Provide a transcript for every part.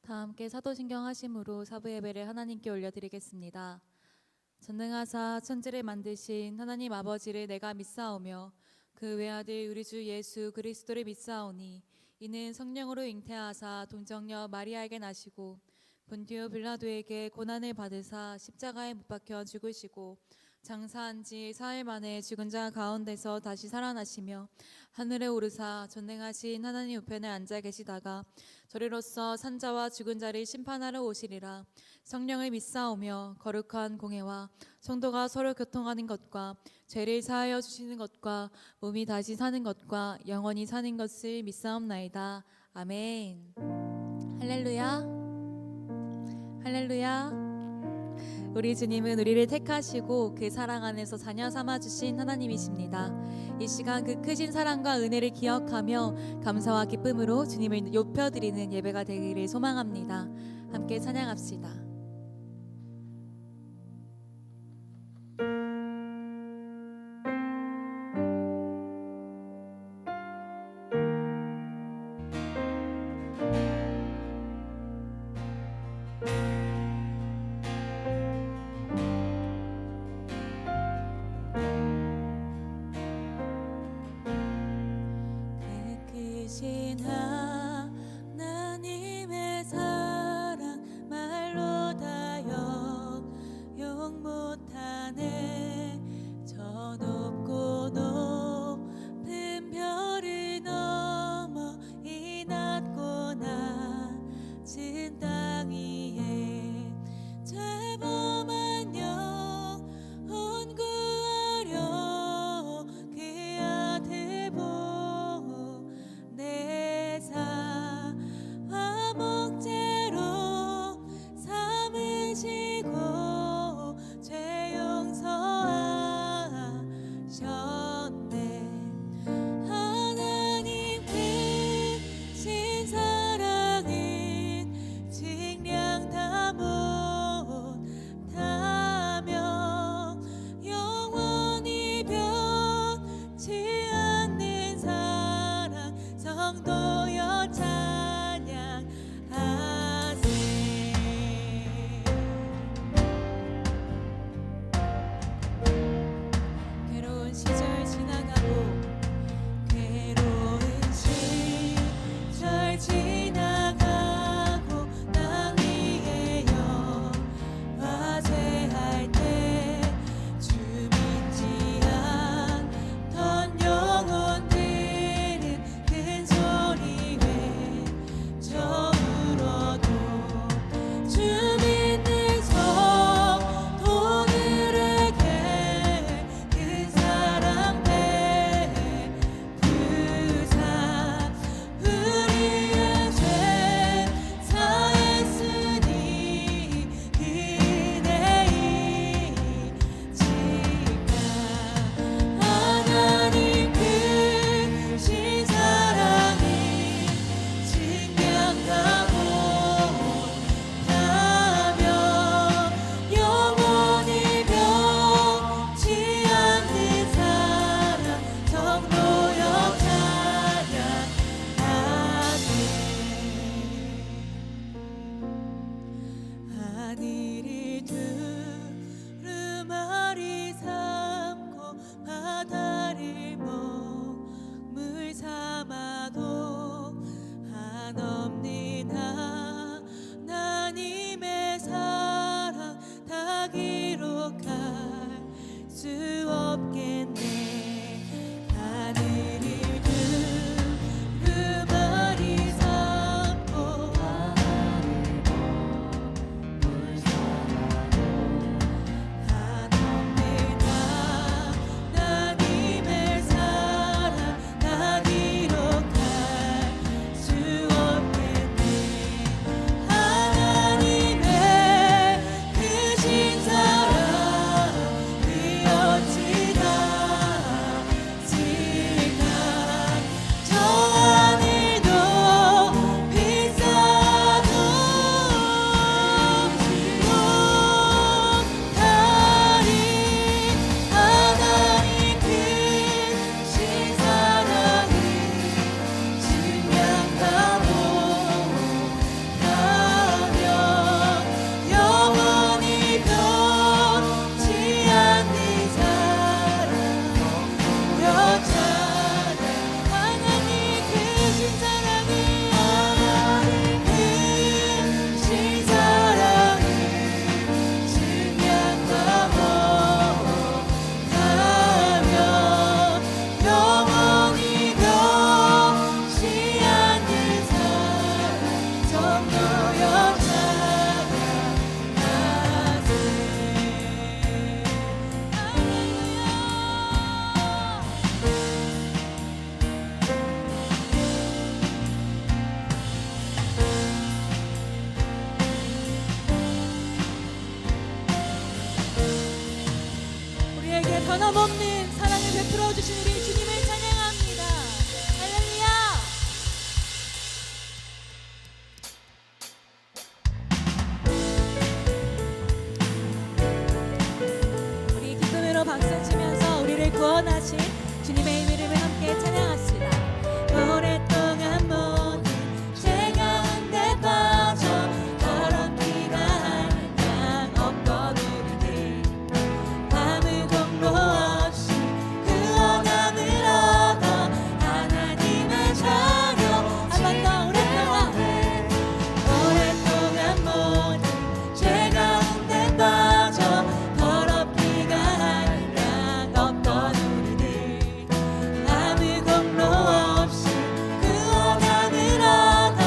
다 함께 사도신경 하심으로 사부 예배를 하나님께 올려드리겠습니다. 전능하사 천지를 만드신 하나님 아버지를 내가 믿사오며 그 외아들 우리 주 예수 그리스도를 믿사오니 이는 성령으로 잉태하사 동정녀 마리아에게 나시고 본디오 빌라도에게 고난을 받으사 십자가에 못 박혀 죽으시고 장사한 지 사흘 만에 죽은 자 가운데서 다시 살아나시며 하늘에 오르사 전능하신 하나님 우편에 앉아 계시다가 저리로서 산자와 죽은 자를 심판하러 오시리라. 성령을 믿사오며 거룩한 공회와 성도가 서로 교통하는 것과 죄를 사하여 주시는 것과 몸이 다시 사는 것과 영원히 사는 것을 믿사옵나이다. 아멘. 할렐루야. 할렐루야. 우리 주님은 우리를 택하시고 그 사랑 안에서 자녀 삼아주신 하나님이십니다. 이 시간 그 크신 사랑과 은혜를 기억하며 감사와 기쁨으로 주님을 높여드리는 예배가 되기를 소망합니다. 함께 찬양합시다. 크신 하나님의 사랑 말로 다 영용 못하네. 저 높고 높은 별을 넘어 이 낮고 낮은 땅 위에 죄범한 영혼 구하려 그 아들 내 사와 목재로 삼으시고 죄 용서하셨네. 하나님 크신 사랑은 증량 다 못하며 영원히 변치 않는 사랑 성도여 찬양하세. 괴로운 시절 지나가고 괴로운 시절 지나가고 땅 위에 영화제할 때 주 믿지 않던 영혼들은 큰 소리 외쳐 울어도 주 믿는 성도들에게 그 사랑 베푸사 우리의 죄 사했으니 은혜이지까. 하나님 크신 사랑이 증량 다 못하며 영원히 변치 않는 사랑 성도여 찬양하세. 하늘을 두루마리 삼고 바다를 먹물 삼아도 한없는 하나님의 사랑 다 기록할 수 없겠네. 하늘을 두루마리 삼고 한없는 하나님의 사랑 다 기록할 수 없겠네. 하나님의 크신 사랑 그 어찌 다 변함없는 사랑을 베풀어 주신 우리 주님을 찬양합니다. 할렐루야. 우리 기쁨으로 박수치면서 우리를 구원하신 주님의 이름을 함께 찬양합시다. 오랫동안 모든 죄 가운데 빠져 더럽기가 한량 없던 우리들 아무 공로 없이 구원함을 얻어 하나님의 자녀 한 번 더 오랫동안 모든 죄 가운데 빠져 더럽기가 한량 없던 우리들 아무 공로 없이 구원함을 얻어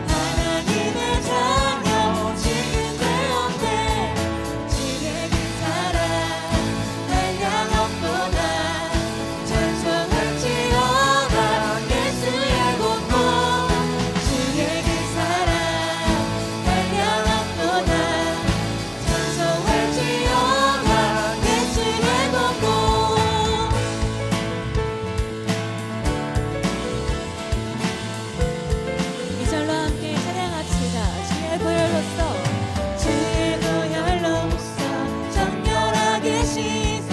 하나님의 자녀 지금 되었네. 주의 그 사랑 한량 없도다. 찬송할지어다 예수의 공로. 주의 그 사랑 한량 없도다. 찬송할지어다 예수의 공로. 이 절로 함께 찬양합시다. 주의 보혈로써 주의 보혈로써 정결하게 씻어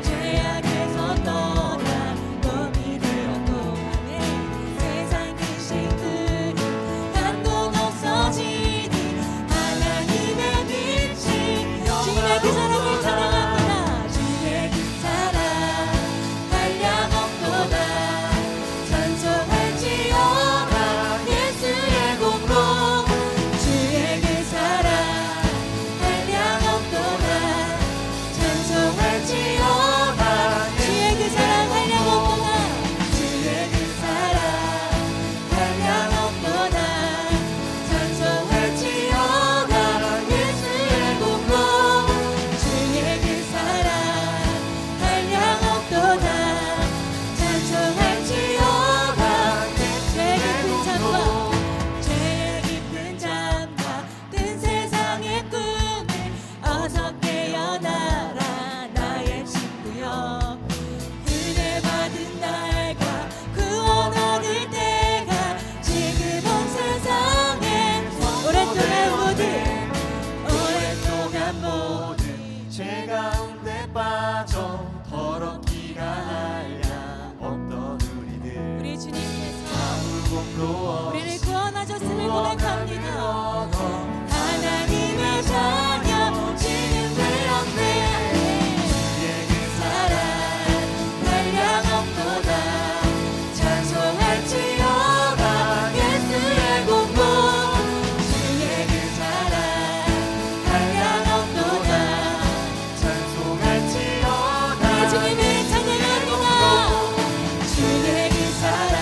죄악에서 떠나 몸이 되었고 세상 귀신들이 한동 없어지니 하나님의 빛이 주님의 그 사랑을 찬양합니다. 주의 그 사랑 한량 없도다. 찬송할지어다 예수의 공로. 주의 그 사랑 한량 없도다. 찬송할지어다 주의 그 사랑 한량 없도다. 주의 그 사랑 한량 없도다. 찬송할지어다 예수의 공로. 주의 그 사랑 한량 없도다. 찬송할지어다 죄 깊은 잠과 뜬 세상의 꿈을 어서 깨어나라 나의 친구여. 은혜 받은 날과 구원 얻을 때가 지금 온 세상엔 오랫동안 모든 죄 가운데 빠져 더럽기가 한량 없던 우리들 우리 주님께서 아무 공로 없이 우리를 구원하셨음을 고백합니다. 얻어 하나님의 자녀 지금 되었네. 주의 그 사랑 한량 없도다. 찬송할지어다 예수의 공로. 주의 그 사랑 한량 없도다. 찬송할지어다 우리 주님을 찬양합니다. 주의 그 사랑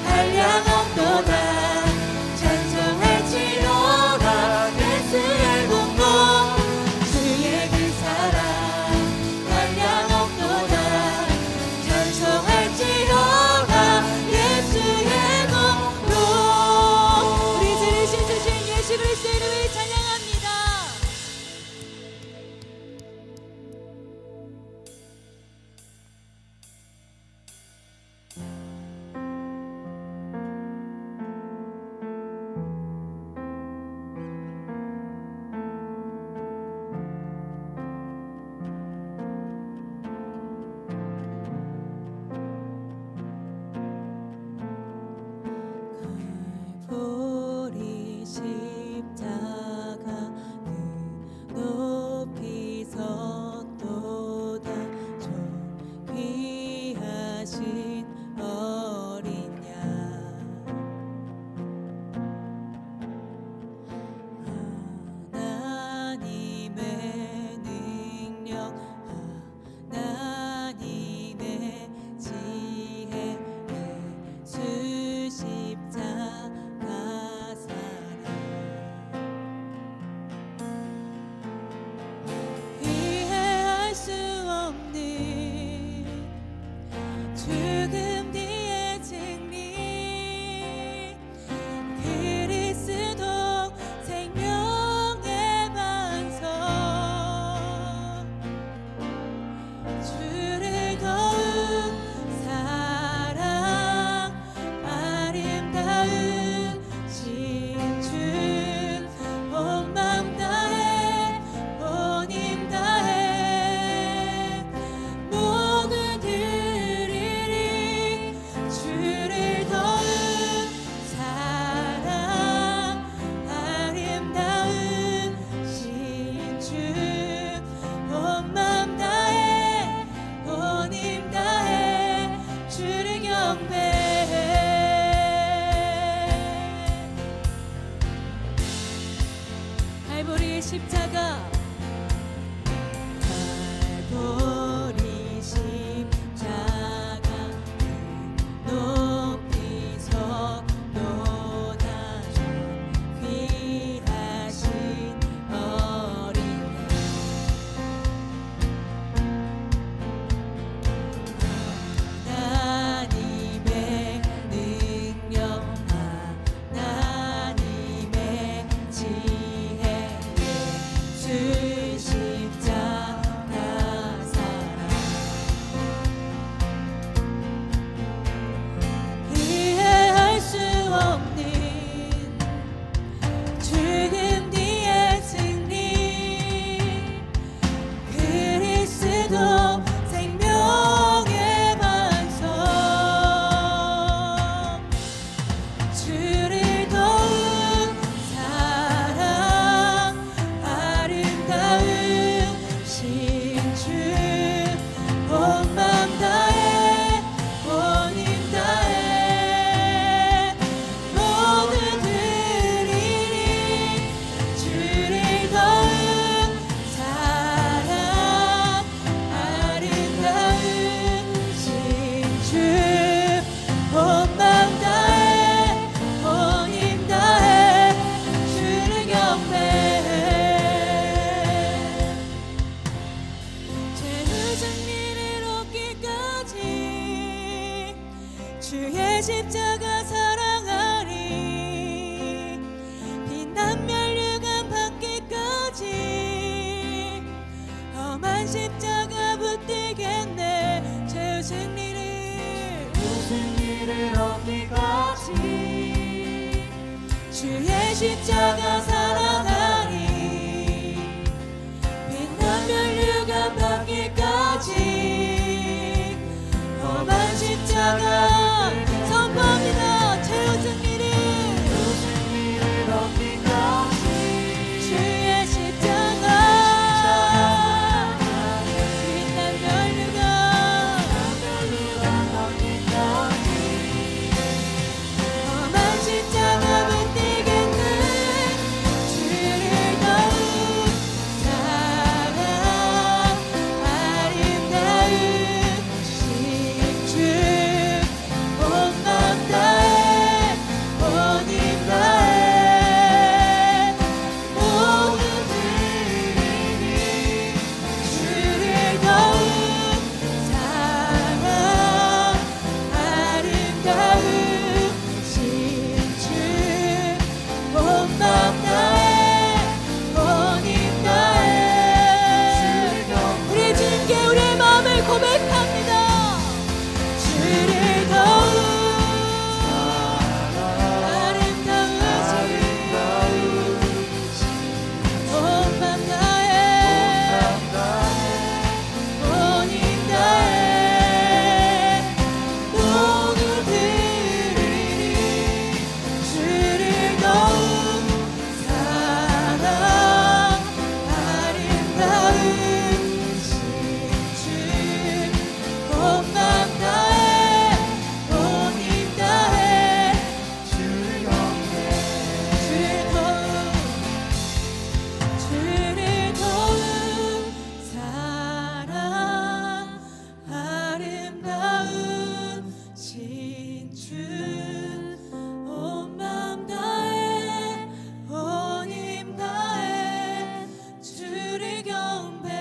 한량 없도다. 찬송할지어다 예수의 공로. 주의 그 사랑 한량 없도다. 찬송할지어다 예수의 공로. 우리 주를 씻으신 예수 그리스도의 이름을 찬양합니다. 보리 십자가 그 높이 섰도다. 좀 귀하신 어린 양 하나님의 능력 하나님의 지혜 예수 십자가 사랑 십자가 갈보리 십자가 높이서 높아져 귀하신 어린 하나님의 능력 하나님의 지혜 예수 십자가 사랑 이해할 수 없는 죽음 뒤의 승리 그리스도 생명의 반석 주를 도운 사랑 아름다운 신주 온 맘 다해 온 힘 다해 모두 드리리 주를 도운 사랑 아름다운 신주 온 맘 다해 온 힘 다해 주를 경배해 죄의 승리를 얻기까지 주의 십자가 사랑하리 비난 멸류관 받기까지 험한 십자가 붙들겠네 죄의 승리를 얻기까지 주의 십자가 사랑하리 빛난 멸류관 받기까지 험한 십자가 선포합니다 죄의 승리를 얻기까지 주의 십자가 빛난 멸류관 험한 십자가 붙들겠네 주를 도운 사랑 아름다운 신주 온 맘 다해 온 힘 다해 모두 드리리 주를 도운 사랑 아름다운 신주 온 맘 다해 온 힘 다해 우리 주님께 우리의 마음을 고백합니다 주를 도운 아름다운 온 맘 다해 온 힘 다해 모두 드리리 주를 도운 사랑 아름다운 신주 온 맘 다해 온 힘 다해 주를 도운 사랑 아름다운 신주 온 맘 다해 온 힘 다해 주를 경배해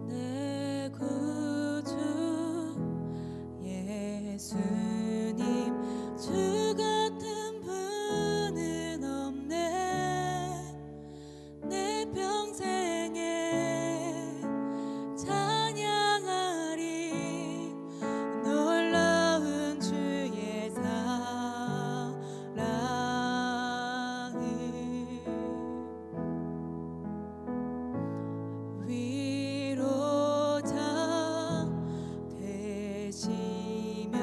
내 구주 예수님 주 같은 분은 없네 내 평생에 찬양하리 놀라운 주의 사랑을 위로자 되시며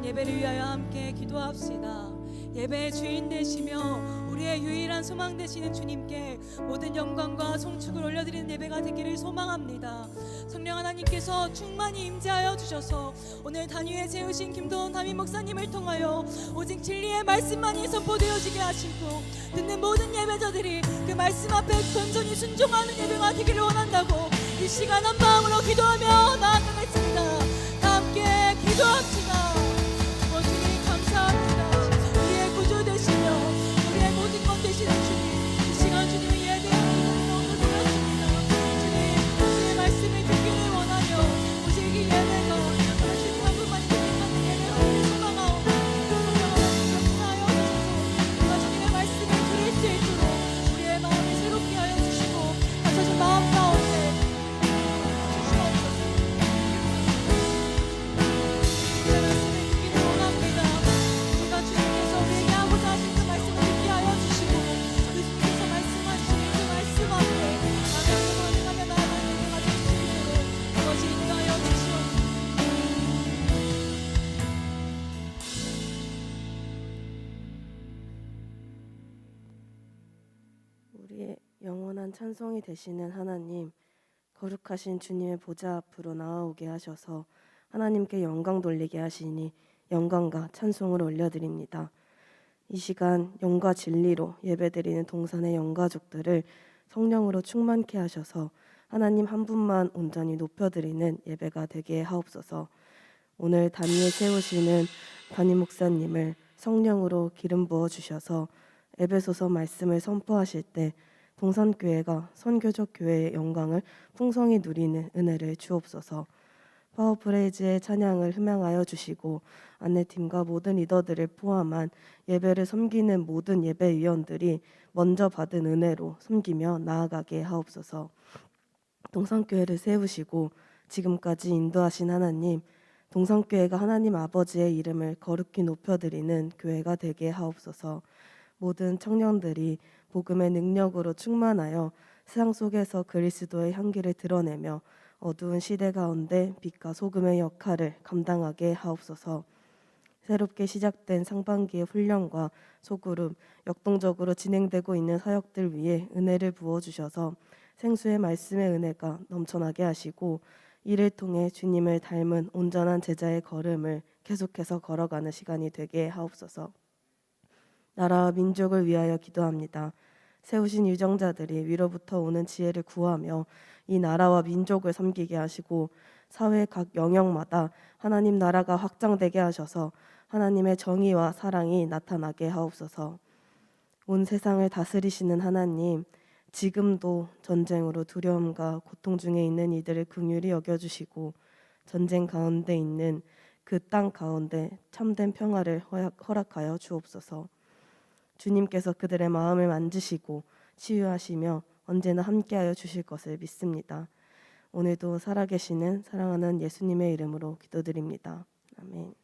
예배를 위하여 함께 기도합시다. 예배의 주인 되시며 우리의 유일한 소망 되시는 주님께 모든 영광과 송축을 올려드리는 예배가 되기를 소망합니다. 성령 하나님께서 충만히 임재하여 주셔서 오늘 단위에 세우신 김도원 담임 목사님을 통하여 오직 진리의 말씀만이 선포되어지게 하시고 듣는 모든 예배자들이 그 말씀 앞에 건전히 순종하는 예배가 되기를 원한다고 이 시간 한 마음으로 기도하며 나아가겠습니다. 다 함께 기도합시다. 주님 감사합니다. 우리의 구주 되시며 우리의 모든 것 되시는 주님, 이 시간 주님의 예배를 너무 드렸습니다. 주님, 주의 말씀을 듣기를 원하며 오직 이 예배가 주님 한 분만이 드리는 예배가 되기를 소망하오며 역사하여 주셔서 우리가 주님의 말씀을 들을 수 있도록 우리의 마음을 새롭게 하여 주시고 감사신 마음 가운데 우리의 영원한 찬송이 되시는 하나님, 거룩하신 주님의 보좌 앞으로 나아오게 하셔서 하나님께 영광 돌리게 하시니 영광과 찬송을 올려드립니다. 이 시간 영과 진리로 예배드리는 동산의 영가족들을 성령으로 충만케 하셔서 하나님 한 분만 온전히 높여드리는 예배가 되게 하옵소서. 오늘 단위에 세우시는 담임 목사님을 성령으로 기름 부어 주셔서 에베소서 말씀을 선포하실 때 동산교회가 선교적 교회의 영광을 풍성히 누리는 은혜를 주옵소서. 파워프레이즈의 찬양을 흠양하여 주시고 안내팀과 모든 리더들을 포함한 예배를 섬기는 모든 예배위원들이 먼저 받은 은혜로 섬기며 나아가게 하옵소서. 동산교회를 세우시고 지금까지 인도하신 하나님, 동산교회가 하나님 아버지의 이름을 거룩히 높여드리는 교회가 되게 하옵소서. 모든 청년들이 복음의 능력으로 충만하여 세상 속에서 그리스도의 향기를 드러내며 어두운 시대 가운데 빛과 소금의 역할을 감당하게 하옵소서. 새롭게 시작된 상반기의 훈련과 소그룹, 역동적으로 진행되고 있는 사역들 위해 은혜를 부어주셔서 생수의 말씀의 은혜가 넘쳐나게 하시고 이를 통해 주님을 닮은 온전한 제자의 걸음을 계속해서 걸어가는 시간이 되게 하옵소서. 나라와 민족을 위하여 기도합니다. 세우신 유정자들이 위로부터 오는 지혜를 구하며 이 나라와 민족을 섬기게 하시고 사회 각 영역마다 하나님 나라가 확장되게 하셔서 하나님의 정의와 사랑이 나타나게 하옵소서. 온 세상을 다스리시는 하나님, 지금도 전쟁으로 두려움과 고통 중에 있는 이들을 긍휼히 여겨주시고 전쟁 가운데 있는 그 땅 가운데 참된 평화를 허락하여 주옵소서. 주님께서 그들의 마음을 만지시고 치유하시며 언제나 함께하여 주실 것을 믿습니다. 오늘도 살아계시는 사랑하는 예수님의 이름으로 기도드립니다. 아멘.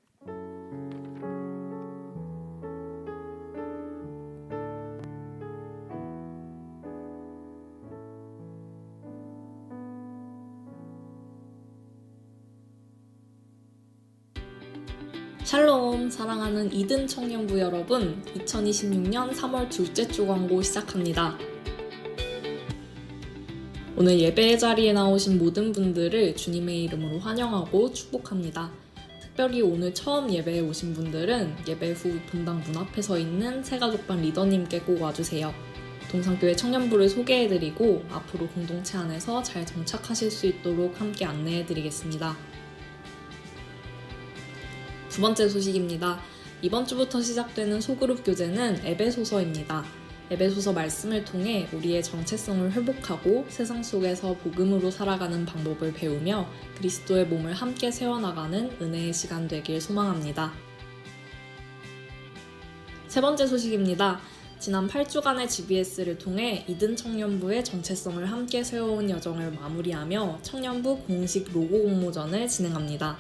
샬롬, 사랑하는 이든 청년부 여러분, 2026년 3월 둘째 주 광고 시작합니다. 오늘 예배의 자리에 나오신 모든 분들을 주님의 이름으로 환영하고 축복합니다. 특별히 오늘 처음 예배에 오신 분들은 예배 후 본당 문 앞에 서 있는 새가족반 리더님께 꼭 와주세요. 동산교회 청년부를 소개해드리고 앞으로 공동체 안에서 잘 정착하실 수 있도록 함께 안내해드리겠습니다. 두 번째 소식입니다. 이번 주부터 시작되는 소그룹 교재는 에베소서입니다. 에베소서 말씀을 통해 우리의 정체성을 회복하고 세상 속에서 복음으로 살아가는 방법을 배우며 그리스도의 몸을 함께 세워나가는 은혜의 시간 되길 소망합니다. 세 번째 소식입니다. 지난 8주간의 GBS를 통해 이든 청년부의 정체성을 함께 세워온 여정을 마무리하며 청년부 공식 로고 공모전을 진행합니다.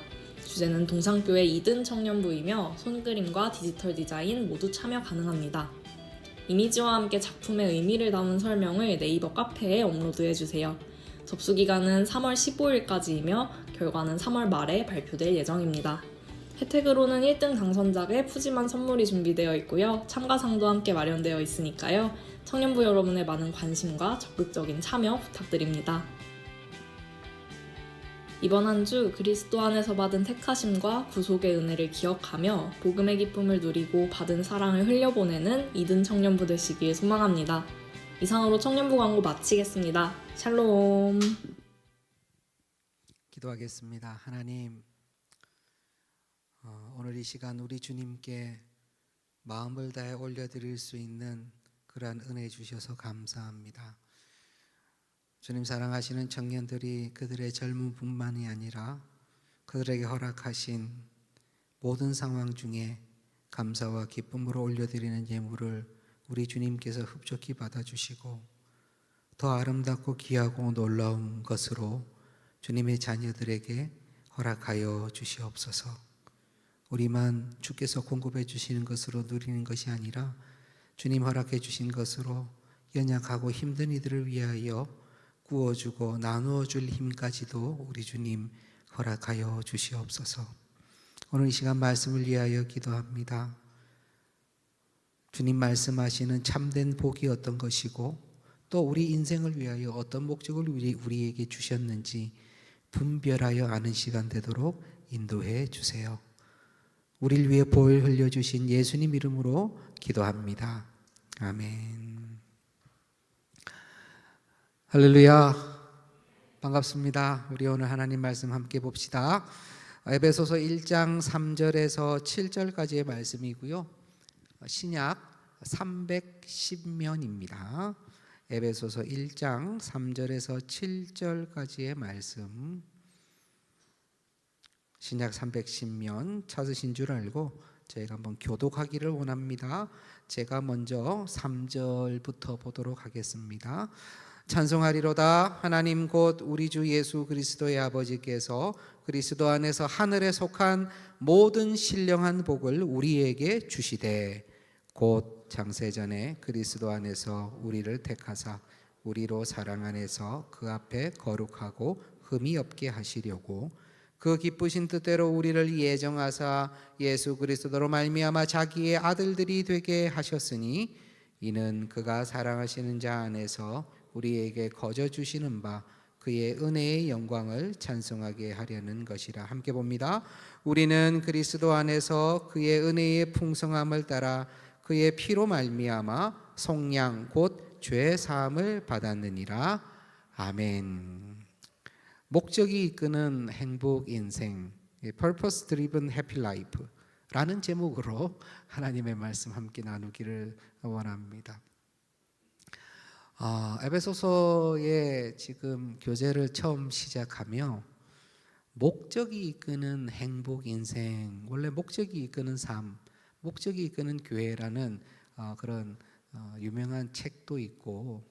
주제는 동산교회 이든 청년부이며 손그림과 디지털 디자인 모두 참여 가능합니다. 이미지와 함께 작품의 의미를 담은 설명을 네이버 카페에 업로드해주세요. 접수 기간은 3월 15일까지이며 결과는 3월 말에 발표될 예정입니다. 혜택으로는 1등 당선자에게 푸짐한 선물이 준비되어 있고요. 참가상도 함께 마련되어 있으니까요. 청년부 여러분의 많은 관심과 적극적인 참여 부탁드립니다. 이번 한 주 그리스도 안에서 받은 택하심과 구속의 은혜를 기억하며 복음의 기쁨을 누리고 받은 사랑을 흘려보내는 이든 청년부 되시길 소망합니다. 이상으로 청년부 광고 마치겠습니다. 샬롬. 기도하겠습니다. 하나님, 오늘 이 시간 우리 주님께 마음을 다해 올려드릴 수 있는 그러한 은혜 주셔서 감사합니다. 주님 사랑하시는 청년들이 그들의 젊음뿐만이 아니라 그들에게 허락하신 모든 상황 중에 감사와 기쁨으로 올려드리는 예물을 우리 주님께서 흡족히 받아주시고 더 아름답고 귀하고 놀라운 것으로 주님의 자녀들에게 허락하여 주시옵소서. 우리만 주께서 공급해 주시는 것으로 누리는 것이 아니라 주님 허락해 주신 것으로 연약하고 힘든 이들을 위하여 구워주고 나누어 줄 힘까지도 우리 주님 허락하여 주시옵소서. 오늘 이 시간 말씀을 위하여 기도합니다. 주님 말씀하시는 참된 복이 어떤 것이고 또 우리 인생을 위하여 어떤 목적을 우리에게 주셨는지 분별하여 아는 시간 되도록 인도해 주세요. 우리를 위해 보혈 흘려주신 예수님 이름으로 기도합니다. 아멘. 할렐루야. 반갑습니다. 우리 오늘 하나님 말씀 함께 봅시다. 에베소서 1장 3절에서 7절까지의 말씀이고요. 신약 310면입니다. 에베소서 1장 3절에서 7절까지의 말씀. 신약 310면 찾으신 줄 알고 저희가 한번 교독하기를 원합니다. 제가 먼저 3절부터 보도록 하겠습니다. 찬송하리로다. 하나님 곧 우리 주 예수 그리스도의 아버지께서 그리스도 안에서 하늘에 속한 모든 신령한 복을 우리에게 주시되 곧 장세전에 그리스도 안에서 우리를 택하사 우리로 사랑 안에서 그 앞에 거룩하고 흠이 없게 하시려고 그 기쁘신 뜻대로 우리를 예정하사 예수 그리스도로 말미암아 자기의 아들들이 되게 하셨으니 이는 그가 사랑하시는 자 안에서 우리에게 거저 주시는 바 그의 은혜의 영광을 찬송하게 하려는 것이라. 함께 봅니다. 우리는 그리스도 안에서 그의 은혜의 풍성함을 따라 그의 피로 말미암아 속량 곧 죄 사함을 받았느니라. 아멘. 목적이 이끄는 행복 인생, Purpose Driven Happy Life 라는 제목으로 하나님의 말씀 함께 나누기를 원합니다. 에베소서의 지금 교제를 처음 시작하며 목적이 이끄는 행복 인생, 원래 목적이 이끄는 삶, 목적이 이끄는 교회라는 그런 유명한 책도 있고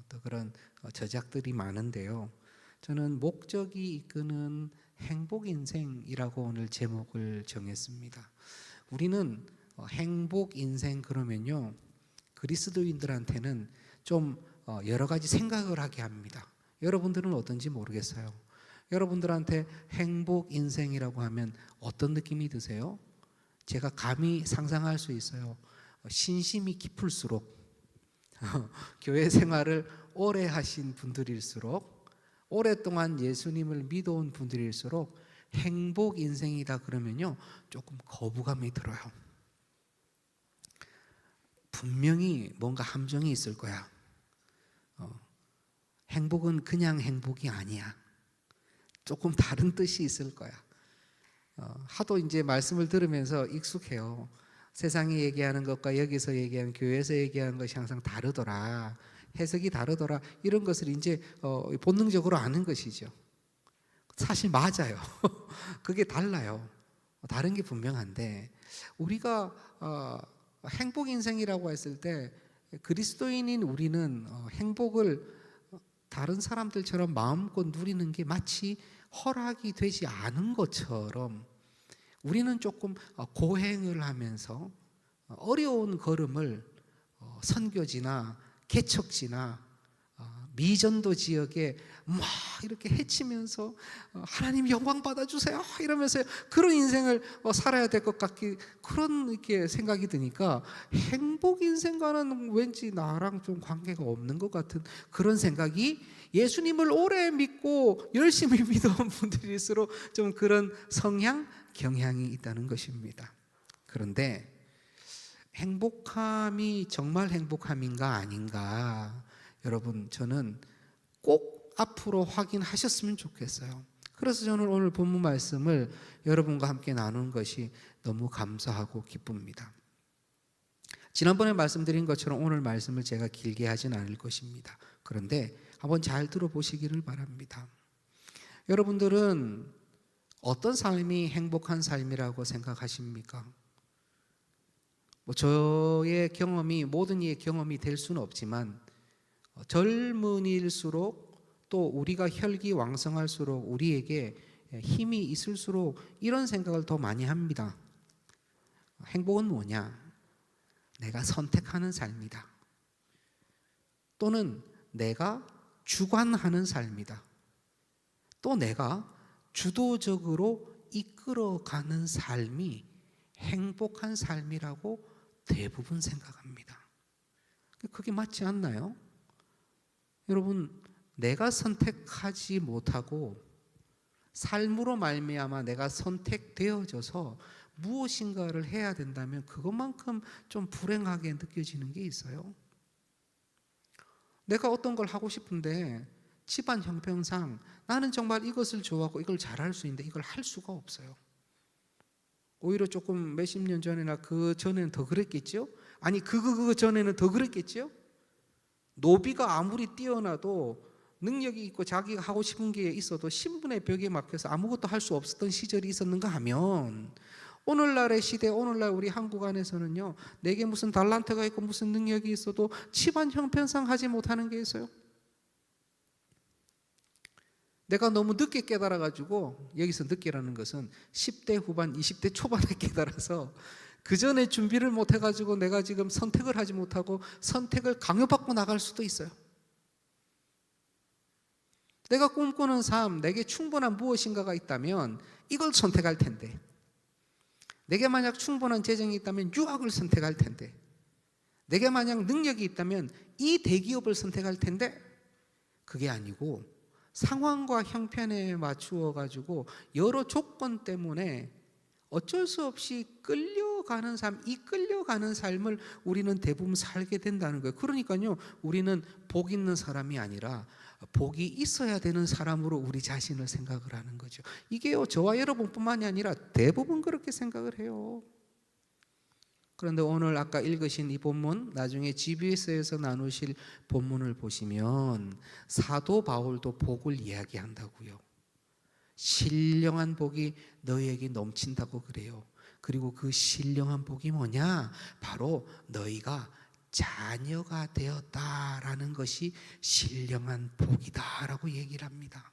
또 그런 저작들이 많은데요. 저는 목적이 이끄는 행복 인생이라고 오늘 제목을 정했습니다. 우리는 행복 인생 그러면요, 그리스도인들한테는 좀 여러 가지 생각을 하게 합니다. 여러분들은 어떤지 모르겠어요. 여러분들한테 행복 인생이라고 하면 어떤 느낌이 드세요? 제가 감히 상상할 수 있어요. 신심이 깊을수록 교회 생활을 오래 하신 분들일수록 오랫동안 예수님을 믿어온 분들일수록 행복 인생이다 그러면요 조금 거부감이 들어요. 분명히 뭔가 함정이 있을 거야. 행복은 그냥 행복이 아니야. 조금 다른 뜻이 있을 거야. 하도 이제 말씀을 들으면서 익숙해요. 세상이 얘기하는 것과 여기서 얘기하는 교회에서 얘기하는 것이 항상 다르더라. 해석이 다르더라. 이런 것을 이제 본능적으로 아는 것이죠. 사실 맞아요. 그게 달라요. 다른 게 분명한데 우리가 행복 인생이라고 했을 때 그리스도인인 우리는 행복을 다른 사람들처럼 마음껏 누리는 게 마치 허락이 되지 않은 것처럼 우리는 조금 고행을 하면서 어려운 걸음을 선교지나 개척지나 미전도 지역에 막 이렇게 헤치면서 하나님 영광 받아주세요 이러면서 그런 인생을 살아야 될 것 같기, 그런 이렇게 생각이 드니까 행복 인생과는 왠지 나랑 좀 관계가 없는 것 같은 그런 생각이, 예수님을 오래 믿고 열심히 믿어온 분들일수록 좀 그런 성향, 경향이 있다는 것입니다. 그런데 행복함이 정말 행복함인가 아닌가, 여러분 저는 꼭 앞으로 확인하셨으면 좋겠어요. 그래서 저는 오늘 본문 말씀을 여러분과 함께 나누는 것이 너무 감사하고 기쁩니다. 지난번에 말씀드린 것처럼 오늘 말씀을 제가 길게 하진 않을 것입니다. 그런데 한번 잘 들어보시기를 바랍니다. 여러분들은 어떤 삶이 행복한 삶이라고 생각하십니까? 저의 경험이 모든 이의 경험이 될 수는 없지만 젊은이일수록 또 우리가 혈기왕성할수록 우리에게 힘이 있을수록 이런 생각을 더 많이 합니다. 행복은 뭐냐? 내가 선택하는 삶이다. 또는 내가 주관하는 삶이다. 또 내가 주도적으로 이끌어가는 삶이 행복한 삶이라고 대부분 생각합니다. 그게 맞지 않나요? 여러분, 내가 선택하지 못하고 삶으로 말미암아 내가 선택되어져서 무엇인가를 해야 된다면 그것만큼 좀 불행하게 느껴지는 게 있어요. 내가 어떤 걸 하고 싶은데 집안 형편상 나는 정말 이것을 좋아하고 이걸 잘할 수 있는데 이걸 할 수가 없어요. 오히려 조금 몇십 년 전이나 그 전에는 더 그랬겠죠? 아니 그 전에는 더 그랬겠죠? 노비가 아무리 뛰어나도 능력이 있고 자기가 하고 싶은 게 있어도 신분의 벽에 막혀서 아무것도 할 수 없었던 시절이 있었는가 하면, 오늘날의 시대, 오늘날 우리 한국 안에서는요, 내게 무슨 달란트가 있고 무슨 능력이 있어도 집안 형편상 하지 못하는 게 있어요. 내가 너무 늦게 깨달아가지고, 여기서 늦게라는 것은 10대 후반, 20대 초반에 깨달아서 그 전에 준비를 못해가지고 내가 지금 선택을 하지 못하고 선택을 강요받고 나갈 수도 있어요. 내가 꿈꾸는 삶, 내게 충분한 무엇인가가 있다면 이걸 선택할 텐데, 내게 만약 충분한 재정이 있다면 유학을 선택할 텐데, 내게 만약 능력이 있다면 이 대기업을 선택할 텐데, 그게 아니고 상황과 형편에 맞추어 가지고 여러 조건 때문에 어쩔 수 없이 끌려가는 삶, 이 끌려가는 삶을 우리는 대부분 살게 된다는 거예요. 그러니까요, 우리는 복 있는 사람이 아니라 복이 있어야 되는 사람으로 우리 자신을 생각을 하는 거죠. 이게요, 저와 여러분뿐만이 아니라 대부분 그렇게 생각을 해요. 그런데 오늘 아까 읽으신 이 본문, 나중에 GBS에서 나누실 본문을 보시면 사도 바울도 복을 이야기한다고요. 신령한 복이 너희에게 넘친다고 그래요. 그리고 그 신령한 복이 뭐냐? 바로 너희가 자녀가 되었다라는 것이 신령한 복이다라고 얘기를 합니다.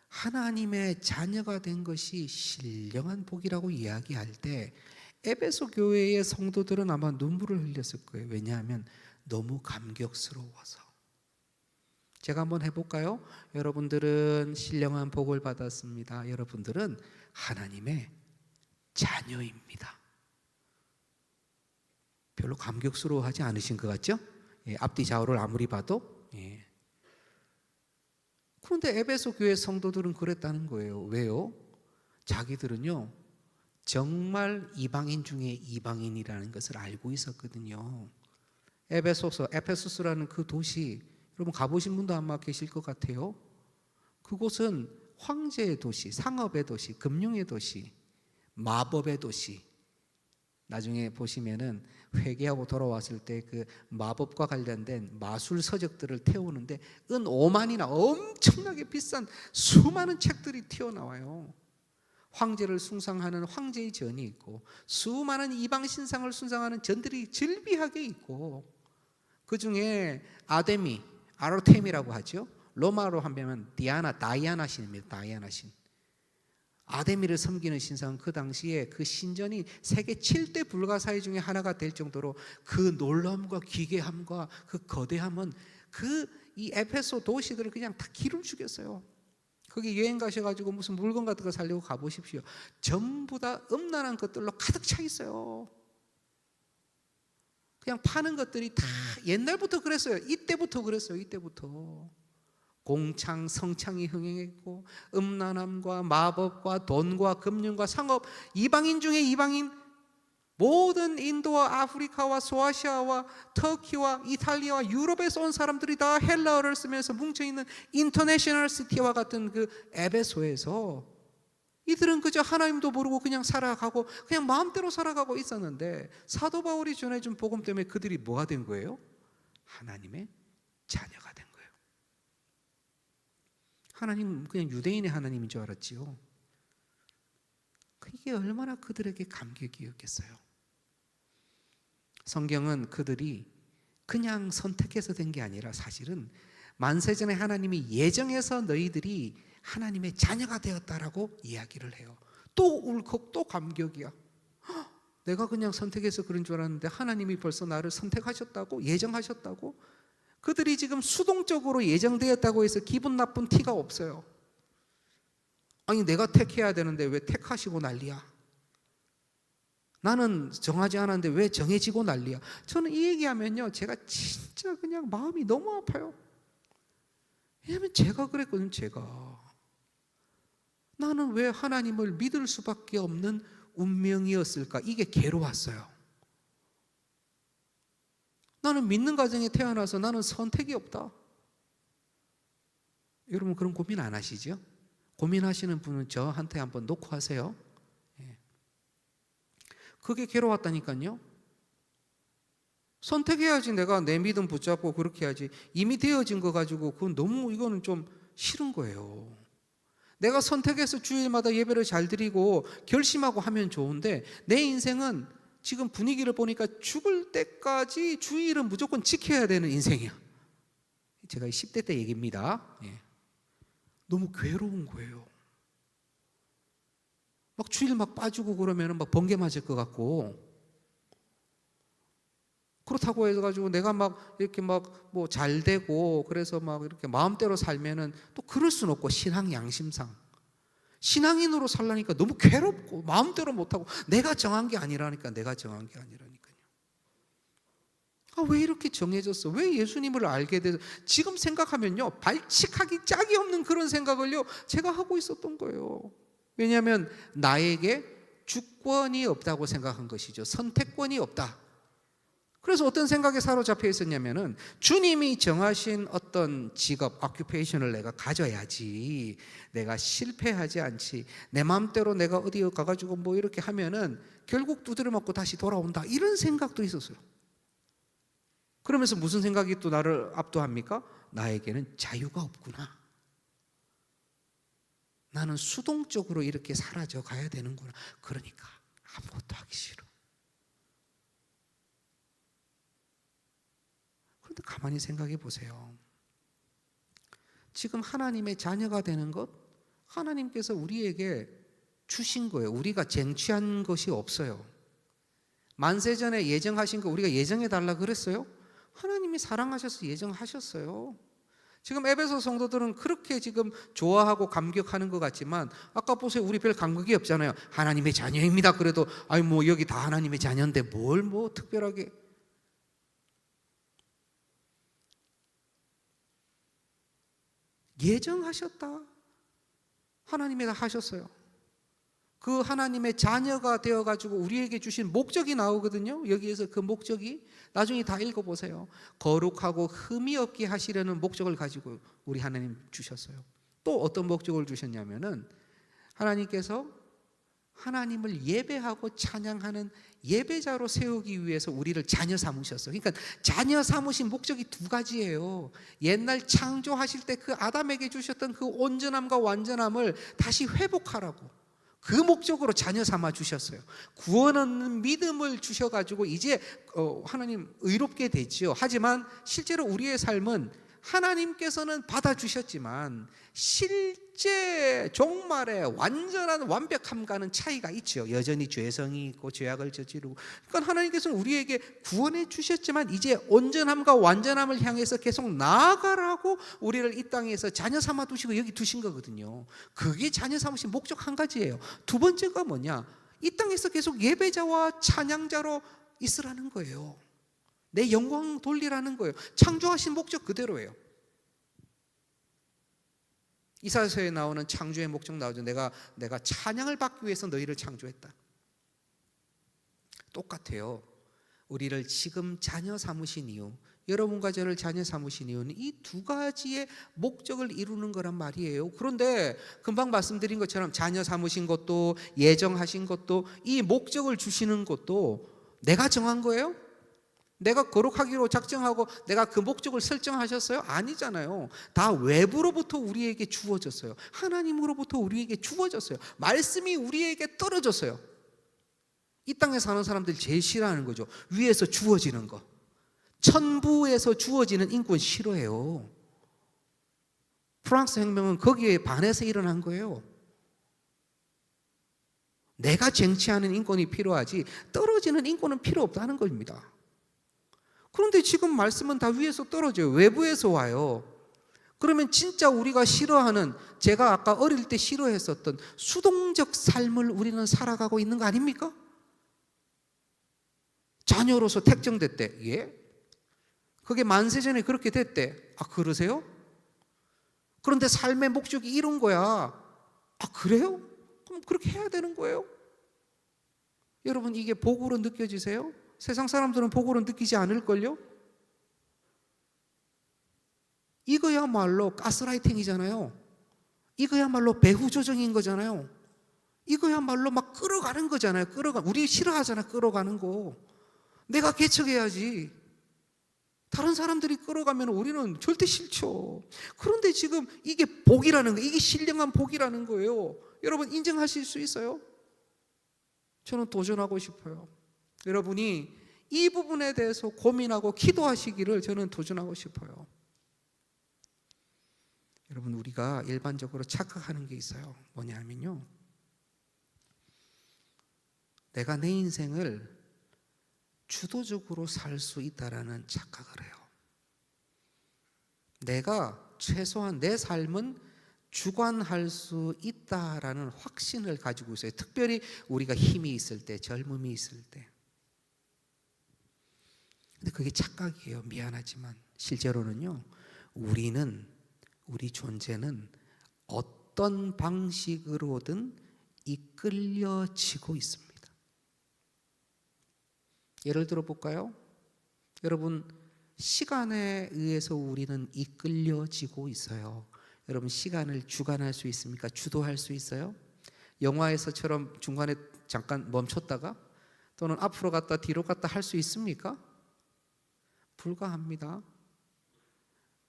하나님의 자녀가 된 것이 신령한 복이라고 이야기할 때 에베소 교회의 성도들은 아마 눈물을 흘렸을 거예요. 왜냐하면 너무 감격스러워서. 제가 한번 해볼까요? 여러분들은 신령한 복을 받았습니다. 여러분들은 하나님의 자녀입니다. 별로 감격스러워하지 않으신 것 같죠? 예, 앞뒤 좌우를 아무리 봐도. 예. 그런데 에베소 교회 성도들은 그랬다는 거예요. 왜요? 자기들은요, 정말 이방인 중에 이방인이라는 것을 알고 있었거든요. 에페소스라는 그 도시, 여러분 가보신 분도 아마 계실 것 같아요. 그곳은 황제의 도시, 상업의 도시, 금융의 도시, 마법의 도시. 나중에 보시면은 회개하고 돌아왔을 때 그 마법과 관련된 마술 서적들을 태우는데 은 5만이나 엄청나게 비싼 수많은 책들이 튀어나와요. 황제를 숭상하는 황제의 전이 있고, 수많은 이방 신상을 숭상하는 전들이 즐비하게 있고, 그 중에 아데미, 아르테미라고 하죠. 로마로 하면 다이아나 신입니다. 다이아나 신. 아데미를 섬기는 신상은 그 당시에 그 신전이 세계 7대 불가사의 중에 하나가 될 정도로 그 놀라움과 기괴함과 그 거대함은 이 에페소 도시들을 그냥 다 기를 죽였어요. 거기 여행 가셔가지고 무슨 물건 같은 거 살려고 가보십시오. 전부 다 음란한 것들로 가득 차 있어요. 그냥 파는 것들이 다 옛날부터 그랬어요. 이때부터 그랬어요. 이때부터 공창, 성창이 흥행했고 음란함과 마법과 돈과 금융과 상업, 이방인 중에 이방인, 모든 인도와 아프리카와 소아시아와 터키와 이탈리아와 유럽에서 온 사람들이 다 헬라어를 쓰면서 뭉쳐있는 인터내셔널 시티와 같은 그 에베소에서 이들은 그저 하나님도 모르고 그냥 살아가고 그냥 마음대로 살아가고 있었는데, 사도 바울이 전해준 복음 때문에 그들이 뭐가 된 거예요? 하나님의 자녀가 된 거예요. 하나님 그냥 유대인의 하나님인 줄 알았지요. 이게 얼마나 그들에게 감격이었겠어요. 성경은 그들이 그냥 선택해서 된 게 아니라 사실은 만세전에 하나님이 예정해서 너희들이 하나님의 자녀가 되었다라고 이야기를 해요. 또 울컥, 또 감격이야. 내가 그냥 선택해서 그런 줄 알았는데 하나님이 벌써 나를 선택하셨다고, 예정하셨다고. 그들이 지금 수동적으로 예정되었다고 해서 기분 나쁜 티가 없어요. 아니 내가 택해야 되는데 왜 택하시고 난리야? 나는 정하지 않았는데 왜 정해지고 난리야? 저는 이 얘기하면요, 제가 진짜 그냥 마음이 너무 아파요. 왜냐하면 제가 그랬거든요. 제가 나는 왜 하나님을 믿을 수밖에 없는 운명이었을까? 이게 괴로웠어요. 나는 믿는 가정에 태어나서 나는 선택이 없다. 여러분 그런 고민 안 하시죠? 고민하시는 분은 저한테 한번 놓고 하세요. 그게 괴로웠다니까요. 선택해야지, 내가 내 믿음 붙잡고 그렇게 해야지. 이미 되어진 거 가지고 그건 너무, 이거는 좀 싫은 거예요. 내가 선택해서 주일마다 예배를 잘 드리고 결심하고 하면 좋은데, 내 인생은 지금 분위기를 보니까 죽을 때까지 주일은 무조건 지켜야 되는 인생이야. 제가 10대 때 얘기입니다. 너무 괴로운 거예요. 막 주일 막 빠지고 그러면 막 번개 맞을 것 같고, 그렇다고 해가지고 내가 막 이렇게 막 뭐 잘 되고 그래서 막 이렇게 마음대로 살면은 또 그럴 수는 없고, 신앙 양심상 신앙인으로 살라니까 너무 괴롭고 마음대로 못하고, 내가 정한 게 아니라니까. 내가 정한 게 아니라니까요. 왜 이렇게 정해졌어? 왜 예수님을 알게 돼서? 지금 생각하면요, 발칙하기 짝이 없는 그런 생각을요 제가 하고 있었던 거예요. 왜냐하면 나에게 주권이 없다고 생각한 것이죠. 선택권이 없다. 그래서 어떤 생각에 사로잡혀 있었냐면은, 주님이 정하신 어떤 직업, 오큐페이션을 내가 가져야지, 내가 실패하지 않지, 내 마음대로 내가 어디 가가지고 뭐 이렇게 하면은 결국 두드려 맞고 다시 돌아온다, 이런 생각도 있었어요. 그러면서 무슨 생각이 또 나를 압도합니까? 나에게는 자유가 없구나. 나는 수동적으로 이렇게 사라져 가야 되는구나. 그러니까 아무것도 하기 싫어. 그런데 가만히 생각해 보세요. 지금 하나님의 자녀가 되는 것, 하나님께서 우리에게 주신 거예요. 우리가 쟁취한 것이 없어요. 만세전에 예정하신 거 우리가 예정해 달라 그랬어요? 하나님이 사랑하셔서 예정하셨어요. 지금 에베소 성도들은 그렇게 지금 좋아하고 감격하는 것 같지만, 아까 보세요, 우리 별 감격이 없잖아요. 하나님의 자녀입니다. 그래도 아니 뭐 여기 다 하나님의 자녀인데 뭘 뭐 특별하게. 예정하셨다. 하나님이 다 하셨어요. 그 하나님의 자녀가 되어가지고 우리에게 주신 목적이 나오거든요. 여기에서 그 목적이 나중에 다 읽어보세요. 거룩하고 흠이 없게 하시려는 목적을 가지고 우리 하나님 주셨어요. 또 어떤 목적을 주셨냐면은, 하나님께서 하나님을 예배하고 찬양하는 예배자로 세우기 위해서 우리를 자녀 삼으셨어요. 그러니까 자녀 삼으신 목적이 두 가지예요. 옛날 창조하실 때 그 아담에게 주셨던 그 온전함과 완전함을 다시 회복하라고, 그 목적으로 자녀 삼아 주셨어요. 구원 얻는 믿음을 주셔가지고 이제 하나님 의롭게 됐죠. 하지만 실제로 우리의 삶은 하나님께서는 받아주셨지만 실제 종말의 완전한 완벽함과는 차이가 있죠. 여전히 죄성이 있고 죄악을 저지르고. 그러니까 하나님께서는 우리에게 구원해 주셨지만 이제 온전함과 완전함을 향해서 계속 나아가라고 우리를 이 땅에서 자녀 삼아 두시고 여기 두신 거거든요. 그게 자녀 삼으신 목적 한 가지예요. 두 번째가 뭐냐? 이 땅에서 계속 예배자와 찬양자로 있으라는 거예요. 내 영광 돌리라는 거예요. 창조하신 목적 그대로예요. 이사야서에 나오는 창조의 목적 나오죠. 내가 찬양을 받기 위해서 너희를 창조했다. 똑같아요. 우리를 지금 자녀 삼으신 이유, 여러분과 저를 자녀 삼으신 이유는 이 두 가지의 목적을 이루는 거란 말이에요. 그런데 금방 말씀드린 것처럼 자녀 삼으신 것도 예정하신 것도 이 목적을 주시는 것도 내가 정한 거예요? 내가 거룩하기로 작정하고 내가 그 목적을 설정하셨어요? 아니잖아요. 다 외부로부터 우리에게 주어졌어요. 하나님으로부터 우리에게 주어졌어요. 말씀이 우리에게 떨어졌어요. 이 땅에 사는 사람들이 제일 싫어하는 거죠. 위에서 주어지는 거. 천부에서 주어지는 인권 싫어해요. 프랑스 혁명은 거기에 반해서 일어난 거예요. 내가 쟁취하는 인권이 필요하지 떨어지는 인권은 필요 없다는 겁니다. 그런데 지금 말씀은 다 위에서 떨어져요. 외부에서 와요. 그러면 진짜 우리가 싫어하는, 제가 아까 어릴 때 싫어했었던 수동적 삶을 우리는 살아가고 있는 거 아닙니까? 자녀로서 택정됐대. 예? 그게 만세전에 그렇게 됐대. 아, 그러세요? 그런데 삶의 목적이 이런 거야. 아, 그래요? 그럼 그렇게 해야 되는 거예요? 여러분, 이게 복으로 느껴지세요? 세상 사람들은 복으로 느끼지 않을걸요? 이거야말로 가스라이팅이잖아요. 이거야말로 배후 조정인 거잖아요. 이거야말로 막 끌어가는 거잖아요. 우리 싫어하잖아, 끌어가는 거. 내가 개척해야지. 다른 사람들이 끌어가면 우리는 절대 싫죠. 그런데 지금 이게 복이라는 거, 이게 신령한 복이라는 거예요. 여러분 인정하실 수 있어요? 저는 도전하고 싶어요. 여러분이 이 부분에 대해서 고민하고 기도하시기를 저는 도전하고 싶어요. 여러분, 우리가 일반적으로 착각하는 게 있어요. 뭐냐면요, 내가 내 인생을 주도적으로 살 수 있다라는 착각을 해요. 내가 최소한 내 삶은 주관할 수 있다라는 확신을 가지고 있어요. 특별히 우리가 힘이 있을 때, 젊음이 있을 때. 근데 그게 착각이에요. 미안하지만 실제로는요, 우리 존재는 어떤 방식으로든 이끌려지고 있습니다. 예를 들어 볼까요? 여러분, 시간에 의해서 우리는 이끌려지고 있어요. 여러분, 시간을 주관할 수 있습니까? 주도할 수 있어요? 영화에서처럼 중간에 잠깐 멈췄다가 또는 앞으로 갔다 뒤로 갔다 할 수 있습니까? 불가합니다.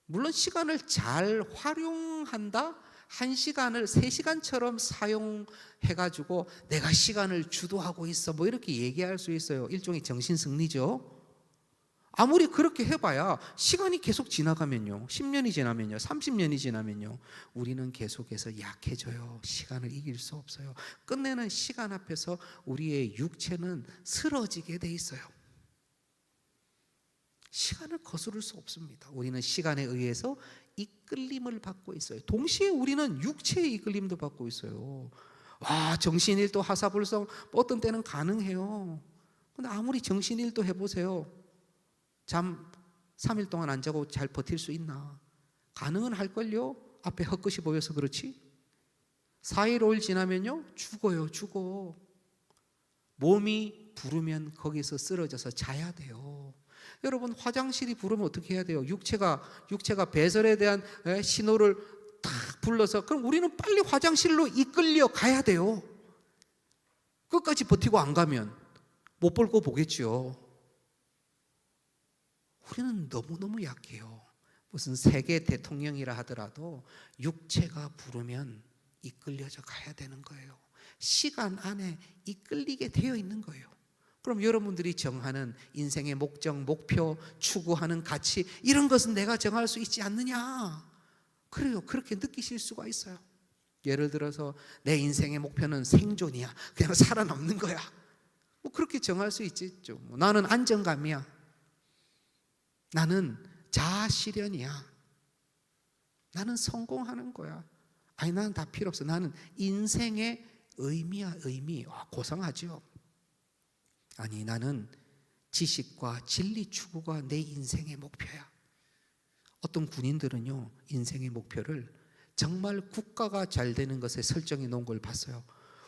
물론 시간을 잘 활용한다? 1시간을 3시간처럼 사용해가지고 내가 시간을 주도하고 있어, 뭐 이렇게 얘기할 수 있어요. 일종의 정신승리죠. 아무리 그렇게 해봐야 시간이 계속 지나가면요, 10년이 지나면요, 30년이 지나면요, 우리는 계속해서 약해져요. 시간을 이길 수 없어요. 끝내는 시간 앞에서 우리의 육체는 쓰러지게 돼 있어요. 시간을 거스를 수 없습니다. 우리는 시간에 의해서 이끌림을 받고 있어요. 동시에 우리는 육체의 이끌림도 받고 있어요. 와, 정신일도 하사불성 어떤 때는 가능해요. 근데 아무리 정신일도 해보세요. 잠 3일 동안 안 자고 잘 버틸 수 있나? 가능은 할걸요? 앞에 헛것이 보여서 그렇지. 4일 5일 지나면요, 죽어. 몸이 부르면 거기서 쓰러져서 자야 돼요. 여러분, 화장실이 부르면 어떻게 해야 돼요? 육체가 배설에 대한 신호를 딱 불러서, 그럼 우리는 빨리 화장실로 이끌려 가야 돼요. 끝까지 버티고 안 가면 못 볼 거 보겠죠. 우리는 너무너무 약해요. 무슨 세계 대통령이라 하더라도 육체가 부르면 이끌려져 가야 되는 거예요. 시간 안에 이끌리게 되어 있는 거예요. 그럼 여러분들이 정하는 인생의 목적, 목표, 추구하는 가치, 이런 것은 내가 정할 수 있지 않느냐? 그래요. 그렇게 느끼실 수가 있어요. 예를 들어서 내 인생의 목표는 생존이야. 그냥 살아남는 거야. 뭐 그렇게 정할 수 있겠죠. 나는 안정감이야. 나는 자아실현이야. 나는 성공하는 거야. 아니, 나는 다 필요 없어. 나는 인생의 의미야, 의미. 고상하죠. 아니, 나는 지식과 진리 추구가 내 인생의 목표야. 어떤 군인들은요, 인생의 목표를 정말 국가가 잘 되는 것에 설정해 놓은 걸 봤어요.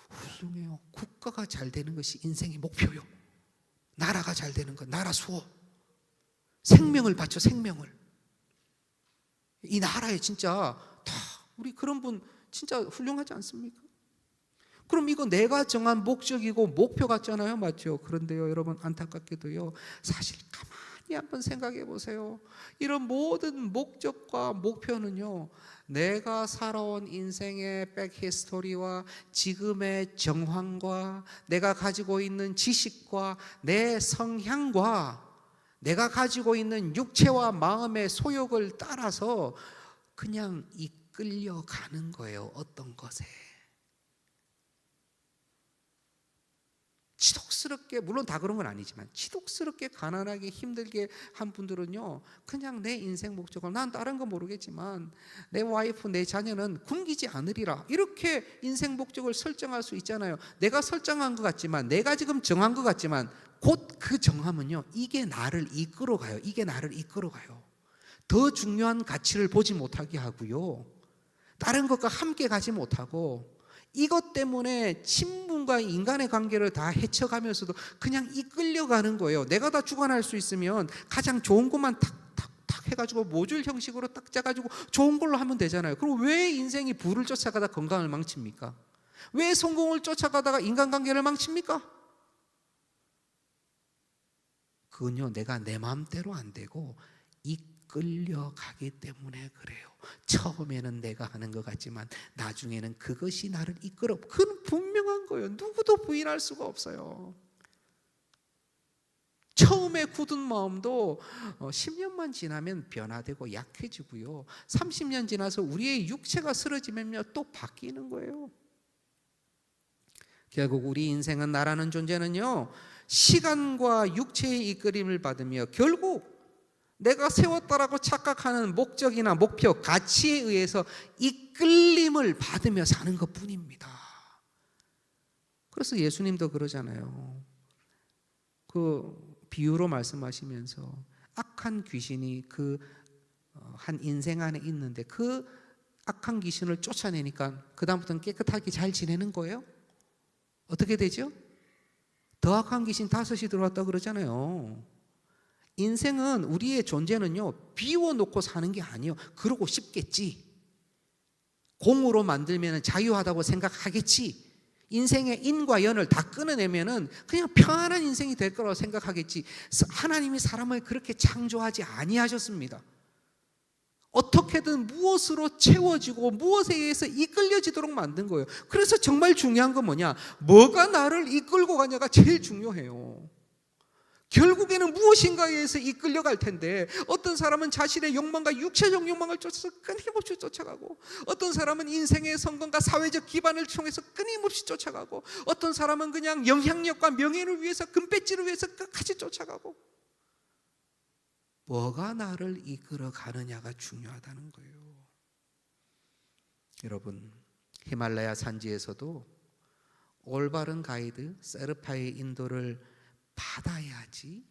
훌륭해요. 국가가 잘 되는 것이 인생의 목표요. 나라가 잘 되는 것, 나라 수호. 생명을 바쳐, 생명을. 이 나라에 진짜 다 우리 그런 분 진짜 훌륭하지 않습니까? 그럼 이거 내가 정한 목적이고 목표 같잖아요, 맞죠? 그런데요, 여러분, 안타깝게도요, 사실 가만히 한번 생각해 보세요. 이런 모든 목적과 목표는요, 내가 살아온 인생의 백히스토리와 지금의 정황과 내가 가지고 있는 지식과 내 성향과 내가 가지고 있는 육체와 마음의 소욕을 따라서 그냥 이끌려가는 거예요. 어떤 것에. 치독스럽게, 물론 다 그런 건 아니지만 치독스럽게 가난하게 힘들게 한 분들은요, 그냥 내 인생 목적을, 난 다른 건 모르겠지만 내 와이프, 내 자녀는 굶기지 않으리라, 이렇게 인생 목적을 설정할 수 있잖아요. 내가 설정한 것 같지만, 내가 지금 정한 것 같지만 곧 그 정함은요, 이게 나를 이끌어가요. 이게 나를 이끌어가요. 더 중요한 가치를 보지 못하게 하고요, 다른 것과 함께 가지 못하고, 이것 때문에 친분과 인간의 관계를 다 헤쳐가면서도 그냥 이끌려가는 거예요. 내가 다 주관할 수 있으면 가장 좋은 것만 탁탁탁 해가지고 모듈 형식으로 딱 짜가지고 좋은 걸로 하면 되잖아요. 그럼 왜 인생이 부를 쫓아가다 건강을 망칩니까? 왜 성공을 쫓아가다가 인간관계를 망칩니까? 그건요, 내가 내 마음대로 안 되고 이끌려가기 때문에 그래요. 처음에는 내가 하는 것 같지만 나중에는 그것이 나를 이끌어. 그건 분명한 거예요. 누구도 부인할 수가 없어요. 처음에 굳은 마음도 10년만 지나면 변화되고 약해지고요, 30년 지나서 우리의 육체가 쓰러지면요, 또 바뀌는 거예요. 결국 우리 인생은, 나라는 존재는요, 시간과 육체의 이끌림을 받으며 결국 내가 세웠다라고 착각하는 목적이나 목표, 가치에 의해서 이끌림을 받으며 사는 것뿐입니다. 그래서 예수님도 그러잖아요. 그 비유로 말씀하시면서 악한 귀신이 그 한 인생 안에 있는데 그 악한 귀신을 쫓아내니까 그 다음부터는 깨끗하게 잘 지내는 거예요. 어떻게 되죠? 더 악한 귀신 5이 들어왔다 그러잖아요. 인생은, 우리의 존재는요, 비워놓고 사는 게 아니에요. 그러고 싶겠지, 공으로 만들면 자유하다고 생각하겠지, 인생의 인과 연을 다 끊어내면 그냥 평안한 인생이 될 거라고 생각하겠지. 하나님이 사람을 그렇게 창조하지 아니하셨습니다. 어떻게든 무엇으로 채워지고 무엇에 의해서 이끌려지도록 만든 거예요. 그래서 정말 중요한 건 뭐냐, 뭐가 나를 이끌고 가냐가 제일 중요해요. 결국에는 무엇인가에 의해서 이끌려갈 텐데, 어떤 사람은 자신의 욕망과 육체적 욕망을 쫓아서 끊임없이 쫓아가고, 어떤 사람은 인생의 성공과 사회적 기반을 통해서 끊임없이 쫓아가고, 어떤 사람은 그냥 영향력과 명예를 위해서, 금배지를 위해서 끝까지 쫓아가고, 뭐가 나를 이끌어 가느냐가 중요하다는 거예요. 여러분, 히말라야 산지에서도 올바른 가이드, 세르파의 인도를 받아야지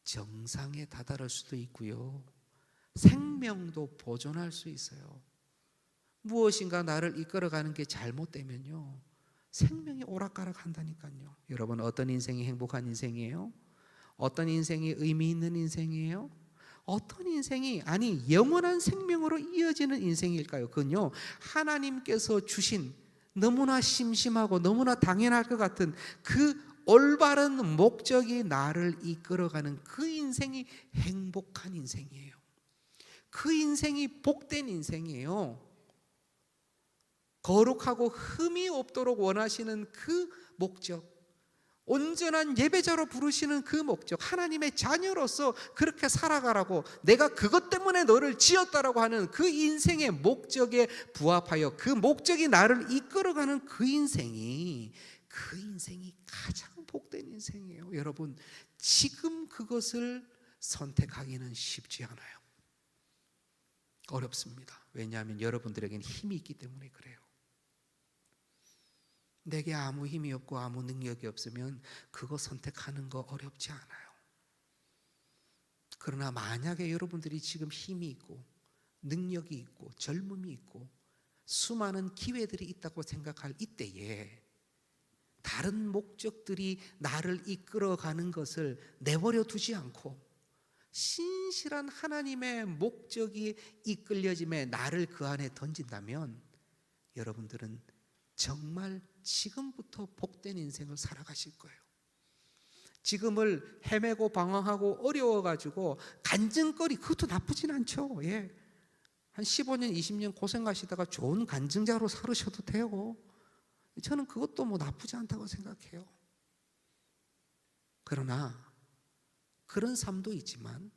정상에 다다를 수도 있고요, 생명도 보존할 수 있어요. 무엇인가 나를 이끌어가는 게 잘못되면요, 생명이 오락가락 한다니까요. 여러분, 어떤 인생이 행복한 인생이에요? 어떤 인생이 의미 있는 인생이에요? 어떤 인생이, 아니 영원한 생명으로 이어지는 인생일까요? 그건요, 하나님께서 주신 너무나 심심하고 너무나 당연할 것 같은 그 올바른 목적이 나를 이끌어가는 그 인생이 행복한 인생이에요. 그 인생이 복된 인생이에요. 거룩하고 흠이 없도록 원하시는 그 목적, 온전한 예배자로 부르시는 그 목적, 하나님의 자녀로서 그렇게 살아가라고, 내가 그것 때문에 너를 지었다라고 하는 그 인생의 목적에 부합하여 그 목적이 나를 이끌어가는 그 인생이 가장 복된 인생이에요. 여러분, 지금 그것을 선택하기는 쉽지 않아요. 어렵습니다. 왜냐하면 여러분들에게는 힘이 있기 때문에 그래요. 내게 아무 힘이 없고 아무 능력이 없으면 그거 선택하는 거 어렵지 않아요. 그러나 만약에 여러분들이 지금 힘이 있고 능력이 있고 젊음이 있고 수많은 기회들이 있다고 생각할 이때에 다른 목적들이 나를 이끌어가는 것을 내버려 두지 않고 신실한 하나님의 목적이 이끌려짐에 나를 그 안에 던진다면 여러분들은 정말 지금부터 복된 인생을 살아가실 거예요. 지금을 헤매고 방황하고 어려워가지고 간증거리, 그것도 나쁘진 않죠. 예. 한 15년 20년 고생하시다가 좋은 간증자로 살으셔도 돼요. 저는 그것도 뭐 나쁘지 않다고 생각해요. 그러나 그런 삶도 있지만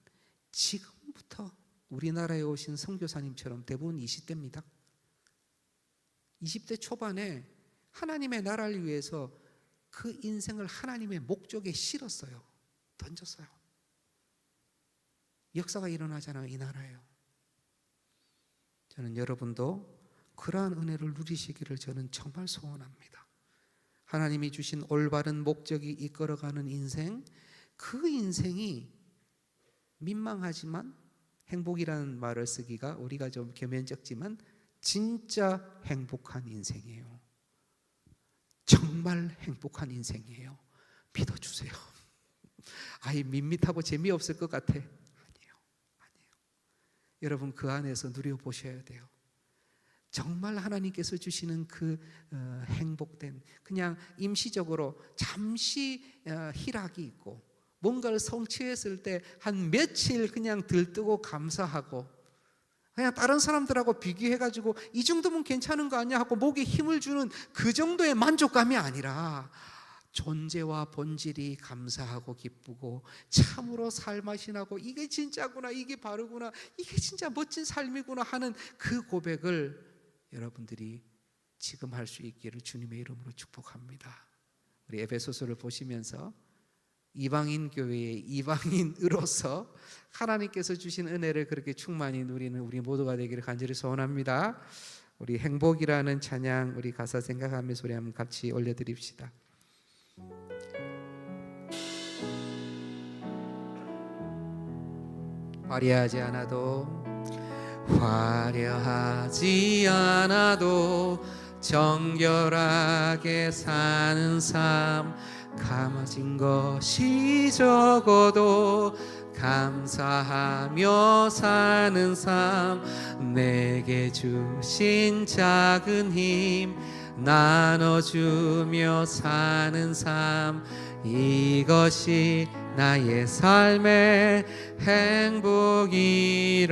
지금부터 우리나라에 오신 선교사님처럼 대부분 20대입니다. 20대 초반에 하나님의 나라를 위해서 그 인생을 하나님의 목적에 실었어요. 던졌어요. 역사가 일어나잖아요. 이 나라에요. 저는 여러분도 그러한 은혜를 누리시기를 저는 정말 소원합니다. 하나님이 주신 올바른 목적이 이끌어가는 인생, 그 인생이 민망하지만 행복이라는 말을 쓰기가 우리가 좀 겸연쩍지만 진짜 행복한 인생이에요. 정말 행복한 인생이에요. 믿어주세요. 아이 밋밋하고 재미없을 것 같아. 아니에요. 여러분 그 안에서 누려보셔야 돼요. 정말 하나님께서 주시는 그 행복된, 그냥 임시적으로 잠시 희락이 있고 뭔가를 성취했을 때 한 며칠 그냥 들뜨고 감사하고 그냥 다른 사람들하고 비교해가지고 이 정도면 괜찮은 거 아니야 하고 목에 힘을 주는 그 정도의 만족감이 아니라 존재와 본질이 감사하고 기쁘고 참으로 살맛이 나고 이게 진짜구나, 이게 바르구나, 이게 진짜 멋진 삶이구나 하는 그 고백을 여러분들이 지금 할 수 있기를 주님의 이름으로 축복합니다. 우리 에베소서를 보시면서 이방인 교회의 이방인으로서 하나님께서 주신 은혜를 그렇게 충만히 누리는 우리 모두가 되기를 간절히 소원합니다. 우리 행복이라는 찬양, 우리 가사 생각하면서 우리 한번 같이 올려드립시다. 화려하지 않아도 정결하게 사는 삶, 감아진 것이 적어도 감사하며 사는 삶, 내게 주신 작은 힘 나눠주며 사는 삶, 이것이 나의 삶의 행복이라오.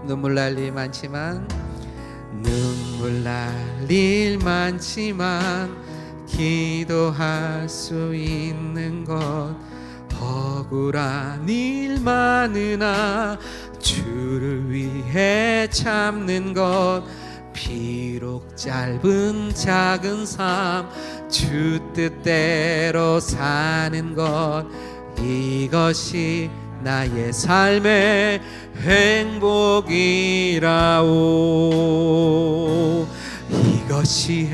눈물 날 일 많지만 기도할 수 있는 것, 억울한 일 많으나 주를 위해 참는 것, 비록 짧은 작은 삶 주 뜻대로 사는 것, 이것이 나의 삶의 행복이라오. 이것이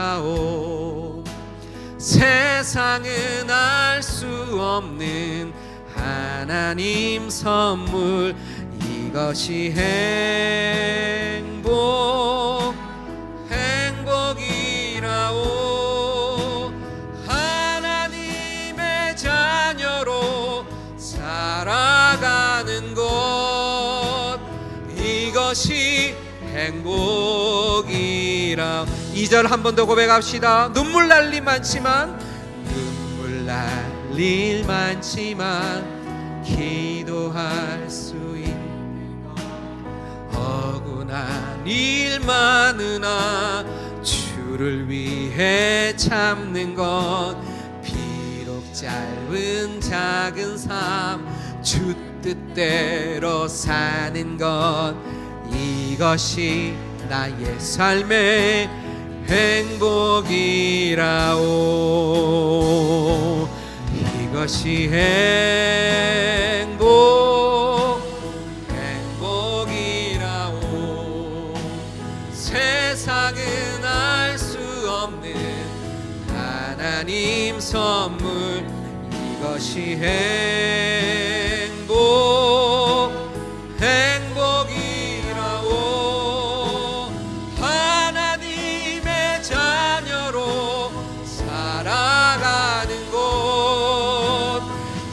행복이라오. 세상은 알 수 없는 하나님 선물, 이것이 행복이라오. 하나님의 자녀로 살아가는 것, 이것이 행복이라. 2절 한 번 더 고백합시다. 눈물 날 일 많지만 기도할 수 있는 것, 억울한 일 일 많으나 주를 위해 참는 것, 비록 짧은 작은 삶 주 뜻대로 사는 것, 이것이 나의 삶의 행복이라오. 이것이 행복이라오. 세상은 알 수 없는 하나님 선물, 이것이 행복이라오. 하나님의 자녀로 살아가는 곳,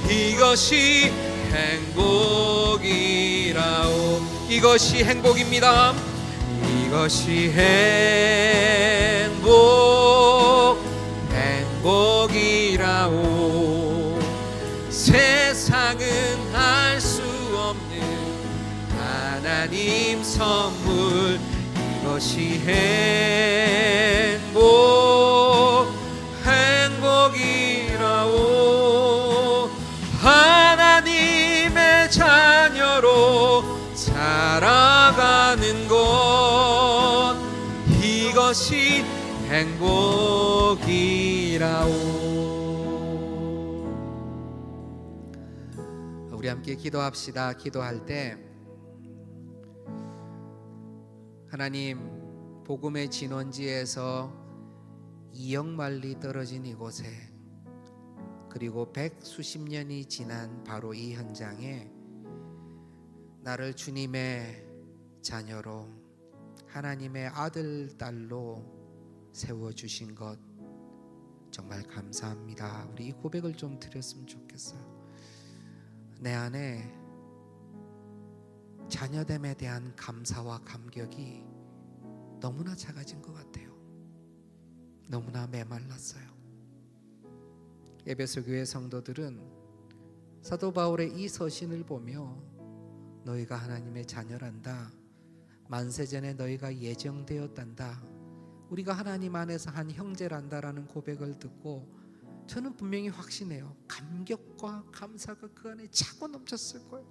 이것이 행복이라오. 이것이 행복입니다. 이것이 행복이라오. 세상은 알 수 없는 하나님 선물, 이것이 행복이라오. 하나님의 자녀로 살아가는 것, 이것이 행복이라오. 우리 함께 기도합시다. 기도할 때 하나님, 복음의 진원지에서 2억 마일리 떨어진 이곳에, 그리고 100수십 년이 지난 바로 이 현장에 나를 주님의 자녀로, 하나님의 아들, 딸로 세워주신 것 정말 감사합니다. 우리 이 고백을 좀 드렸으면 좋겠어요. 내 안에 자녀됨에 대한 감사와 감격이 너무나 작아진 것 같아요. 너무나 메말랐어요. 에베소 교회 성도들은 사도 바울의 이 서신을 보며 너희가 하나님의 자녀란다, 만세전에 너희가 예정되었단다, 우리가 하나님 안에서 한 형제란다라는 고백을 듣고 저는 분명히 확신해요. 감격과 감사가 그 안에 차고 넘쳤을 거예요.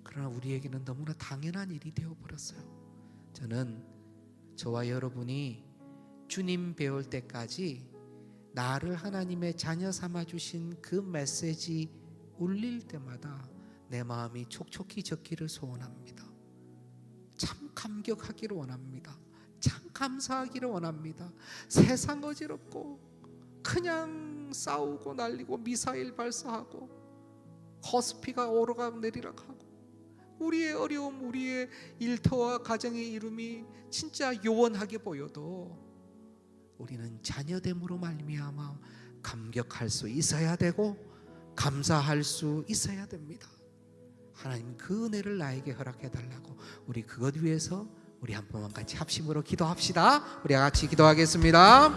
그러나 우리에게는 너무나 당연한 일이 되어버렸어요. 저는 저와 여러분이 주님 배울 때까지 나를 하나님의 자녀 삼아주신 그 메시지 울릴 때마다 내 마음이 촉촉히 젖기를 소원합니다. 참 감격하기를 원합니다. 참 감사하기를 원합니다. 세상 어지럽고 그냥 싸우고 날리고 미사일 발사하고 코스피가 오르락 내리락 하고 우리의 어려움, 우리의 일터와 가정의 이름이 진짜 요원하게 보여도 우리는 자녀됨으로 말미암아 감격할 수 있어야 되고 감사할 수 있어야 됩니다. 하나님 그 은혜를 나에게 허락해 달라고, 우리 그것 위해서 우리 한 번만 같이 합심으로 기도합시다. 우리 같이 기도하겠습니다.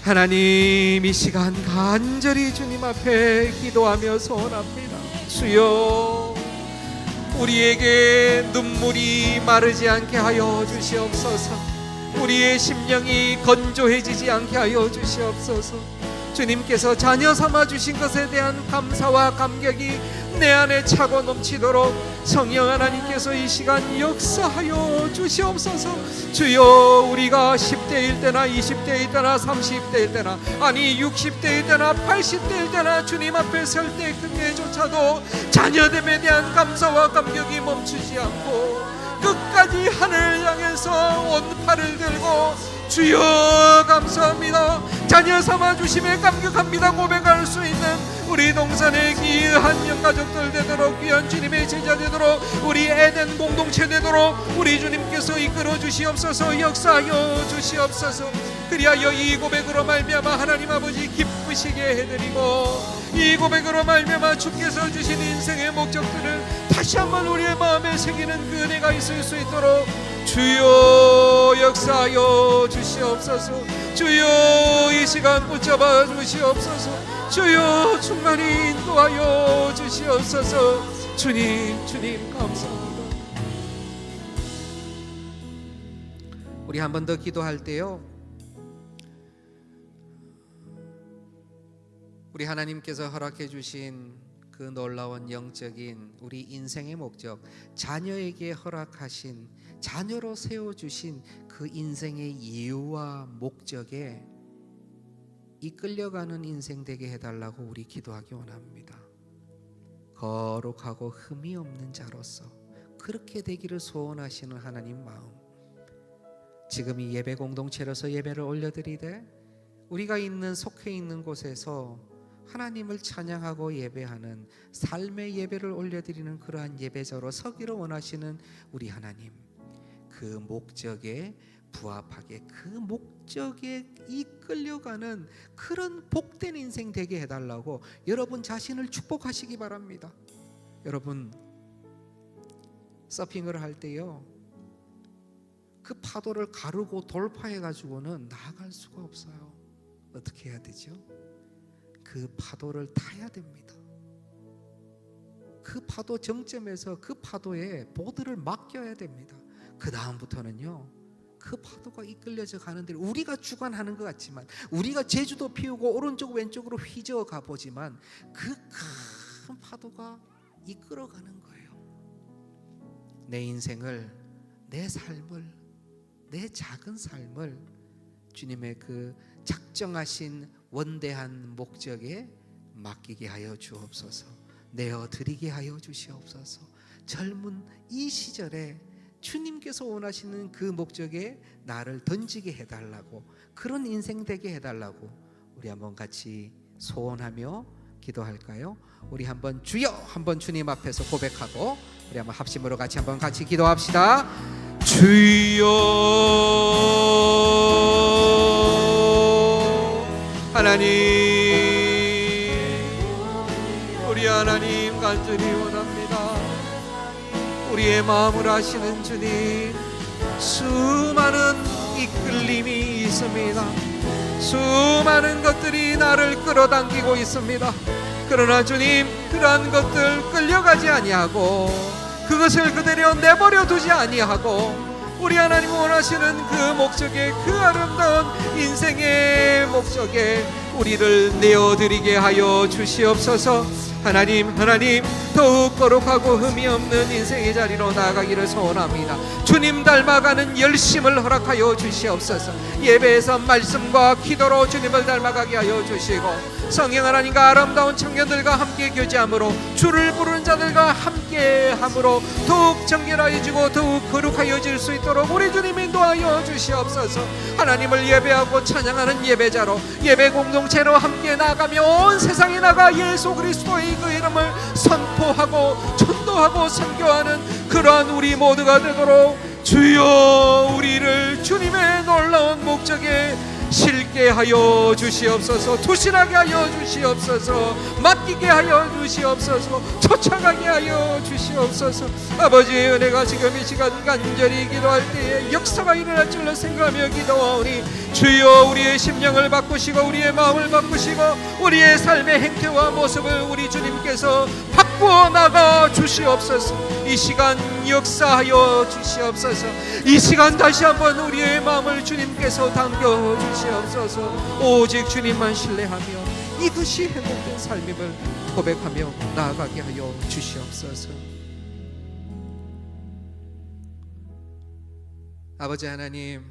하나님, 이 시간 간절히 주님 앞에 기도하며 소원합니다. 주여, 우리에게 눈물이 마르지 않게 하여 주시옵소서. 우리의 심령이 건조해지지 않게 하여 주시옵소서. 주님께서 자녀 삼아 주신 것에 대한 감사와 감격이 내 안에 차고 넘치도록 성령 하나님께서 이 시간 역사하여 주시옵소서. 주여, 우리가 10대일 때나 20대일 때나 30대일 때나, 아니 60대일 때나 80대일 때나 주님 앞에 설 때 그때조차도 자녀됨에 대한 감사와 감격이 멈추지 않고 끝까지 하늘을 향해서 원팔을 들고 주여 감사합니다, 자녀 삼아 주심에 감격합니다 고백할 수 있는 우리 동산의 귀한 영가족들 되도록, 귀한 주님의 제자 되도록, 우리 에덴 공동체 되도록 우리 주님께서 이끌어 주시옵소서. 역사하여 주시옵소서. 그리하여 이 고백으로 말미암아 하나님 아버지 기쁘시게 해드리고, 이 고백으로 말미암아 주께서 주신 인생의 목적들을 다시 한번 우리의 마음에 새기는 그 은혜가 있을 수 있도록 주여 역사하여 주시옵소서. 주여 이 시간 붙잡아 주시옵소서. 주여 충만히 인도하여 주시옵소서. 주님 감사합니다. 우리 한 번 더 기도할 때요, 우리 하나님께서 허락해 주신 그 놀라운 영적인 우리 인생의 목적, 자녀에게 허락하신, 자녀로 세워주신 그 인생의 이유와 목적에 이끌려가는 인생 되게 해달라고 우리 기도하기 원합니다. 거룩하고 흠이 없는 자로서 그렇게 되기를 소원하시는 하나님 마음, 지금 이 예배 공동체로서 예배를 올려드리되 우리가 속해 있는 곳에서 하나님을 찬양하고 예배하는 삶의 예배를 올려드리는 그러한 예배자로 서기를 원하시는 우리 하나님, 그 목적에 부합하게, 그 목적에 이끌려가는 그런 복된 인생 되게 해달라고 여러분 자신을 축복하시기 바랍니다. 여러분, 서핑을 할 때요, 그 파도를 가르고 돌파해 가지고는 나아갈 수가 없어요. 어떻게 해야 되죠? 그 파도를 타야 됩니다. 그 파도 정점에서 그 파도에 보드를 맡겨야 됩니다. 그 다음부터는요, 그 파도가 이끌려져 가는 데를 우리가 주관하는 것 같지만, 우리가 제주도 피우고 오른쪽 왼쪽으로 휘저어 가보지만 그 큰 파도가 이끌어가는 거예요. 내 인생을, 내 삶을, 내 작은 삶을 주님의 그 작정하신 원대한 목적에 맡기게 하여 주옵소서. 내어드리게 하여 주시옵소서. 젊은 이 시절에 주님께서 원하시는 그 목적에 나를 던지게 해달라고, 그런 인생 되게 해달라고 우리 한번 같이 소원하며 기도할까요? 우리 한번 주여 한번 주님 앞에서 고백하고 우리 한번 합심으로 같이 기도합시다. 주여, 하나님, 우리 하나님 간절히 원합니다. 우리의 마음을 아시는 주님, 수많은 이끌림이 있습니다. 수많은 것들이 나를 끌어당기고 있습니다. 그러나 주님, 그러한 것들 끌려가지 아니하고 그것을 그대로 내버려 두지 아니하고 우리 하나님 원하시는 그 목적에, 그 아름다운 인생의 목적에 우리를 내어드리게 하여 주시옵소서. 하나님, 더욱 거룩하고 흠이 없는 인생의 자리로 나아가기를 소원합니다. 주님 닮아가는 열심을 허락하여 주시옵소서. 예배에서 말씀과 기도로 주님을 닮아가게 하여 주시고, 성령 하나님과 아름다운 청년들과 함께 교제함으로, 주를 부르는 자들과 함께함으로 더욱 정결하여지고 더욱 거룩하여질 수 있도록 우리 주님 인도하여 주시옵소서. 하나님을 예배하고 찬양하는 예배자로, 예배 공동체로 함께 나아가며 온 세상에 나가 예수 그리스도의 그 이름을 선포하고 전도하고 선교하는 그러한 우리 모두가 되도록 주여, 우리를 주님의 놀라운 목적에 실게 하여 주시옵소서. 투신하게 하여 주시옵소서. 맡기게 하여 주시옵소서. 쫓아가게 하여 주시옵소서. 아버지의 은혜가 지금 이 시간 간절히 기도할 때에 역사가 일어날 줄로 생각하며 기도하오니, 주여, 우리의 심령을 바꾸시고 우리의 마음을 바꾸시고 우리의 삶의 행태와 모습을 우리 주님께서 바꾸어 나가 주시옵소서. 이 시간 역사하여 주시옵소서. 이 시간 다시 한번 우리의 마음을 주님께서 당겨 주시옵소서. 오직 주님만 신뢰하며 이것이 행복된 삶임을 고백하며 나아가게 하여 주시옵소서. 아버지 하나님,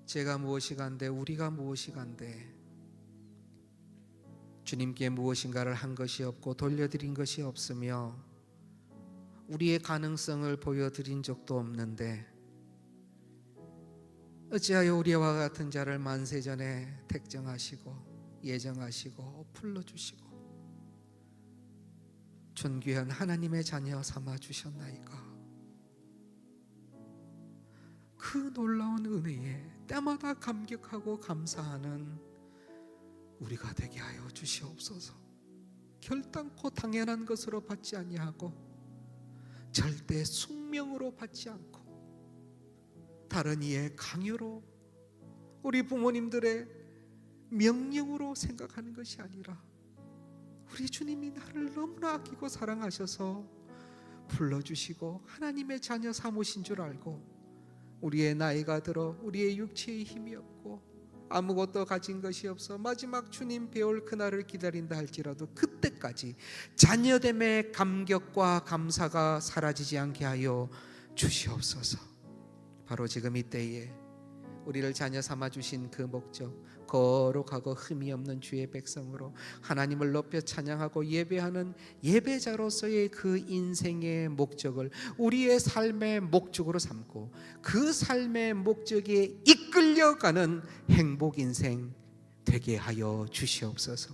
제가 무엇이 간데, 우리가 무엇이 간데 주님께 무엇인가를 한 것이 없고 돌려드린 것이 없으며 우리의 가능성을 보여드린 적도 없는데 어찌하여 우리와 같은 자를 만세전에 택정하시고 예정하시고 불러주시고 존귀한 하나님의 자녀 삼아주셨나이까. 그 놀라운 은혜에 때마다 감격하고 감사하는 우리가 되게 하여 주시옵소서. 결단코 당연한 것으로 받지 아니하고 절대 숙명으로 받지 않고 다른 이의 강요로, 우리 부모님들의 명령으로 생각하는 것이 아니라 우리 주님이 나를 너무나 아끼고 사랑하셔서 불러주시고 하나님의 자녀 삼으신 줄 알고 우리의 나이가 들어 우리의 육체의 힘이 없고 아무것도 가진 것이 없어 마지막 주님 배울 그날을 기다린다 할지라도 그때까지 자녀됨의 감격과 감사가 사라지지 않게 하여 주시옵소서. 바로 지금 이때에 우리를 자녀 삼아 주신 그 목적, 거룩하고 흠이 없는 주의 백성으로 하나님을 높여 찬양하고 예배하는 예배자로서의 그 인생의 목적을 우리의 삶의 목적으로 삼고 그 삶의 목적에 이끌려가는 행복 인생 되게 하여 주시옵소서.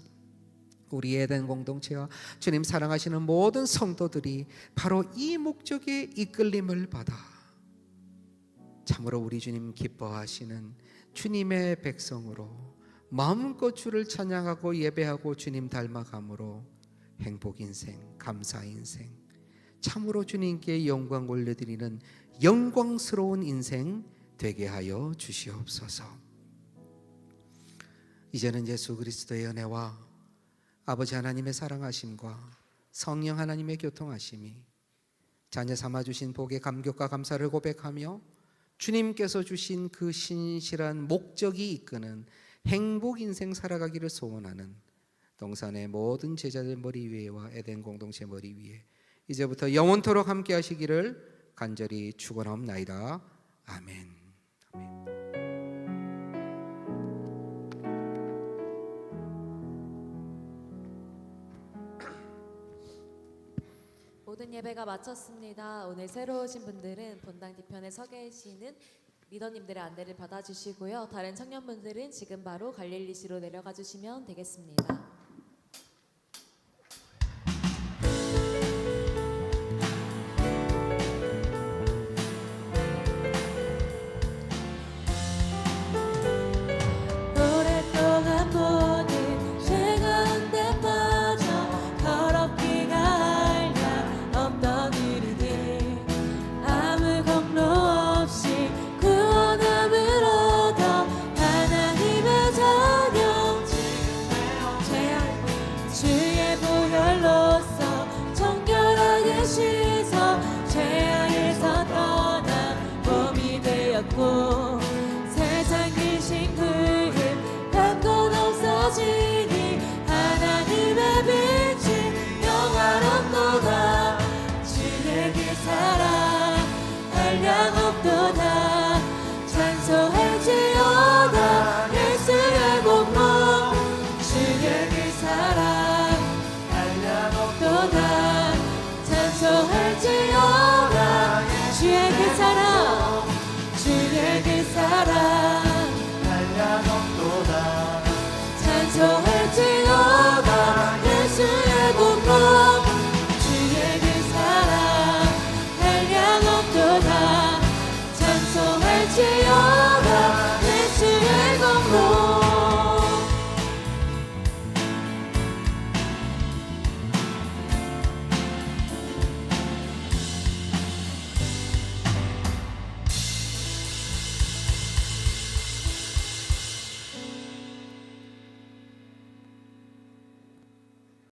우리 에덴 공동체와 주님 사랑하시는 모든 성도들이 바로 이 목적에 이끌림을 받아 참으로 우리 주님 기뻐하시는 주님의 백성으로 마음껏 주를 찬양하고 예배하고 주님 닮아감으로 행복 인생, 감사 인생, 참으로 주님께 영광 올려드리는 영광스러운 인생 되게 하여 주시옵소서. 이제는 예수 그리스도의 은혜와 아버지 하나님의 사랑하심과 성령 하나님의 교통하심이 자녀 삼아주신 복의 감격과 감사를 고백하며 주님께서 주신 그 신실한 목적이 이끄는 행복 인생 살아가기를 소원하는 동산의 모든 제자들 머리 위에와 에덴 공동체 머리 위에 이제부터 영원토록 함께 하시기를 간절히 축원하옵나이다. 아멘. 아멘. 모든 예배가 마쳤습니다. 오늘 새로 오신 분들은 본당 뒤편에 서 계시는 리더님들의 안내를 받아주시고요. 다른 청년분들은 지금 바로 갈릴리시로 내려가 주시면 되겠습니다. 오랫동안 모든 죄 가운데 빠져 더럽기가 한량 없던 우리들 아무 공로 없이 구원함을 얻어 하나님의 자녀 주의 보혈로서 정결하게 씻어 죄악에서 떠난 몸이 되었고 세상 귀신 구름 한곳 없어지니 하나님의 빛이 영화롭도다 주의 그 사랑 한량없도다 찬송할지어다 예수의 공로 주의 그 사랑 한량없도다 찬송할지어다 주의 그 사랑 주의 그 사랑 한량없도다 찬송할지어다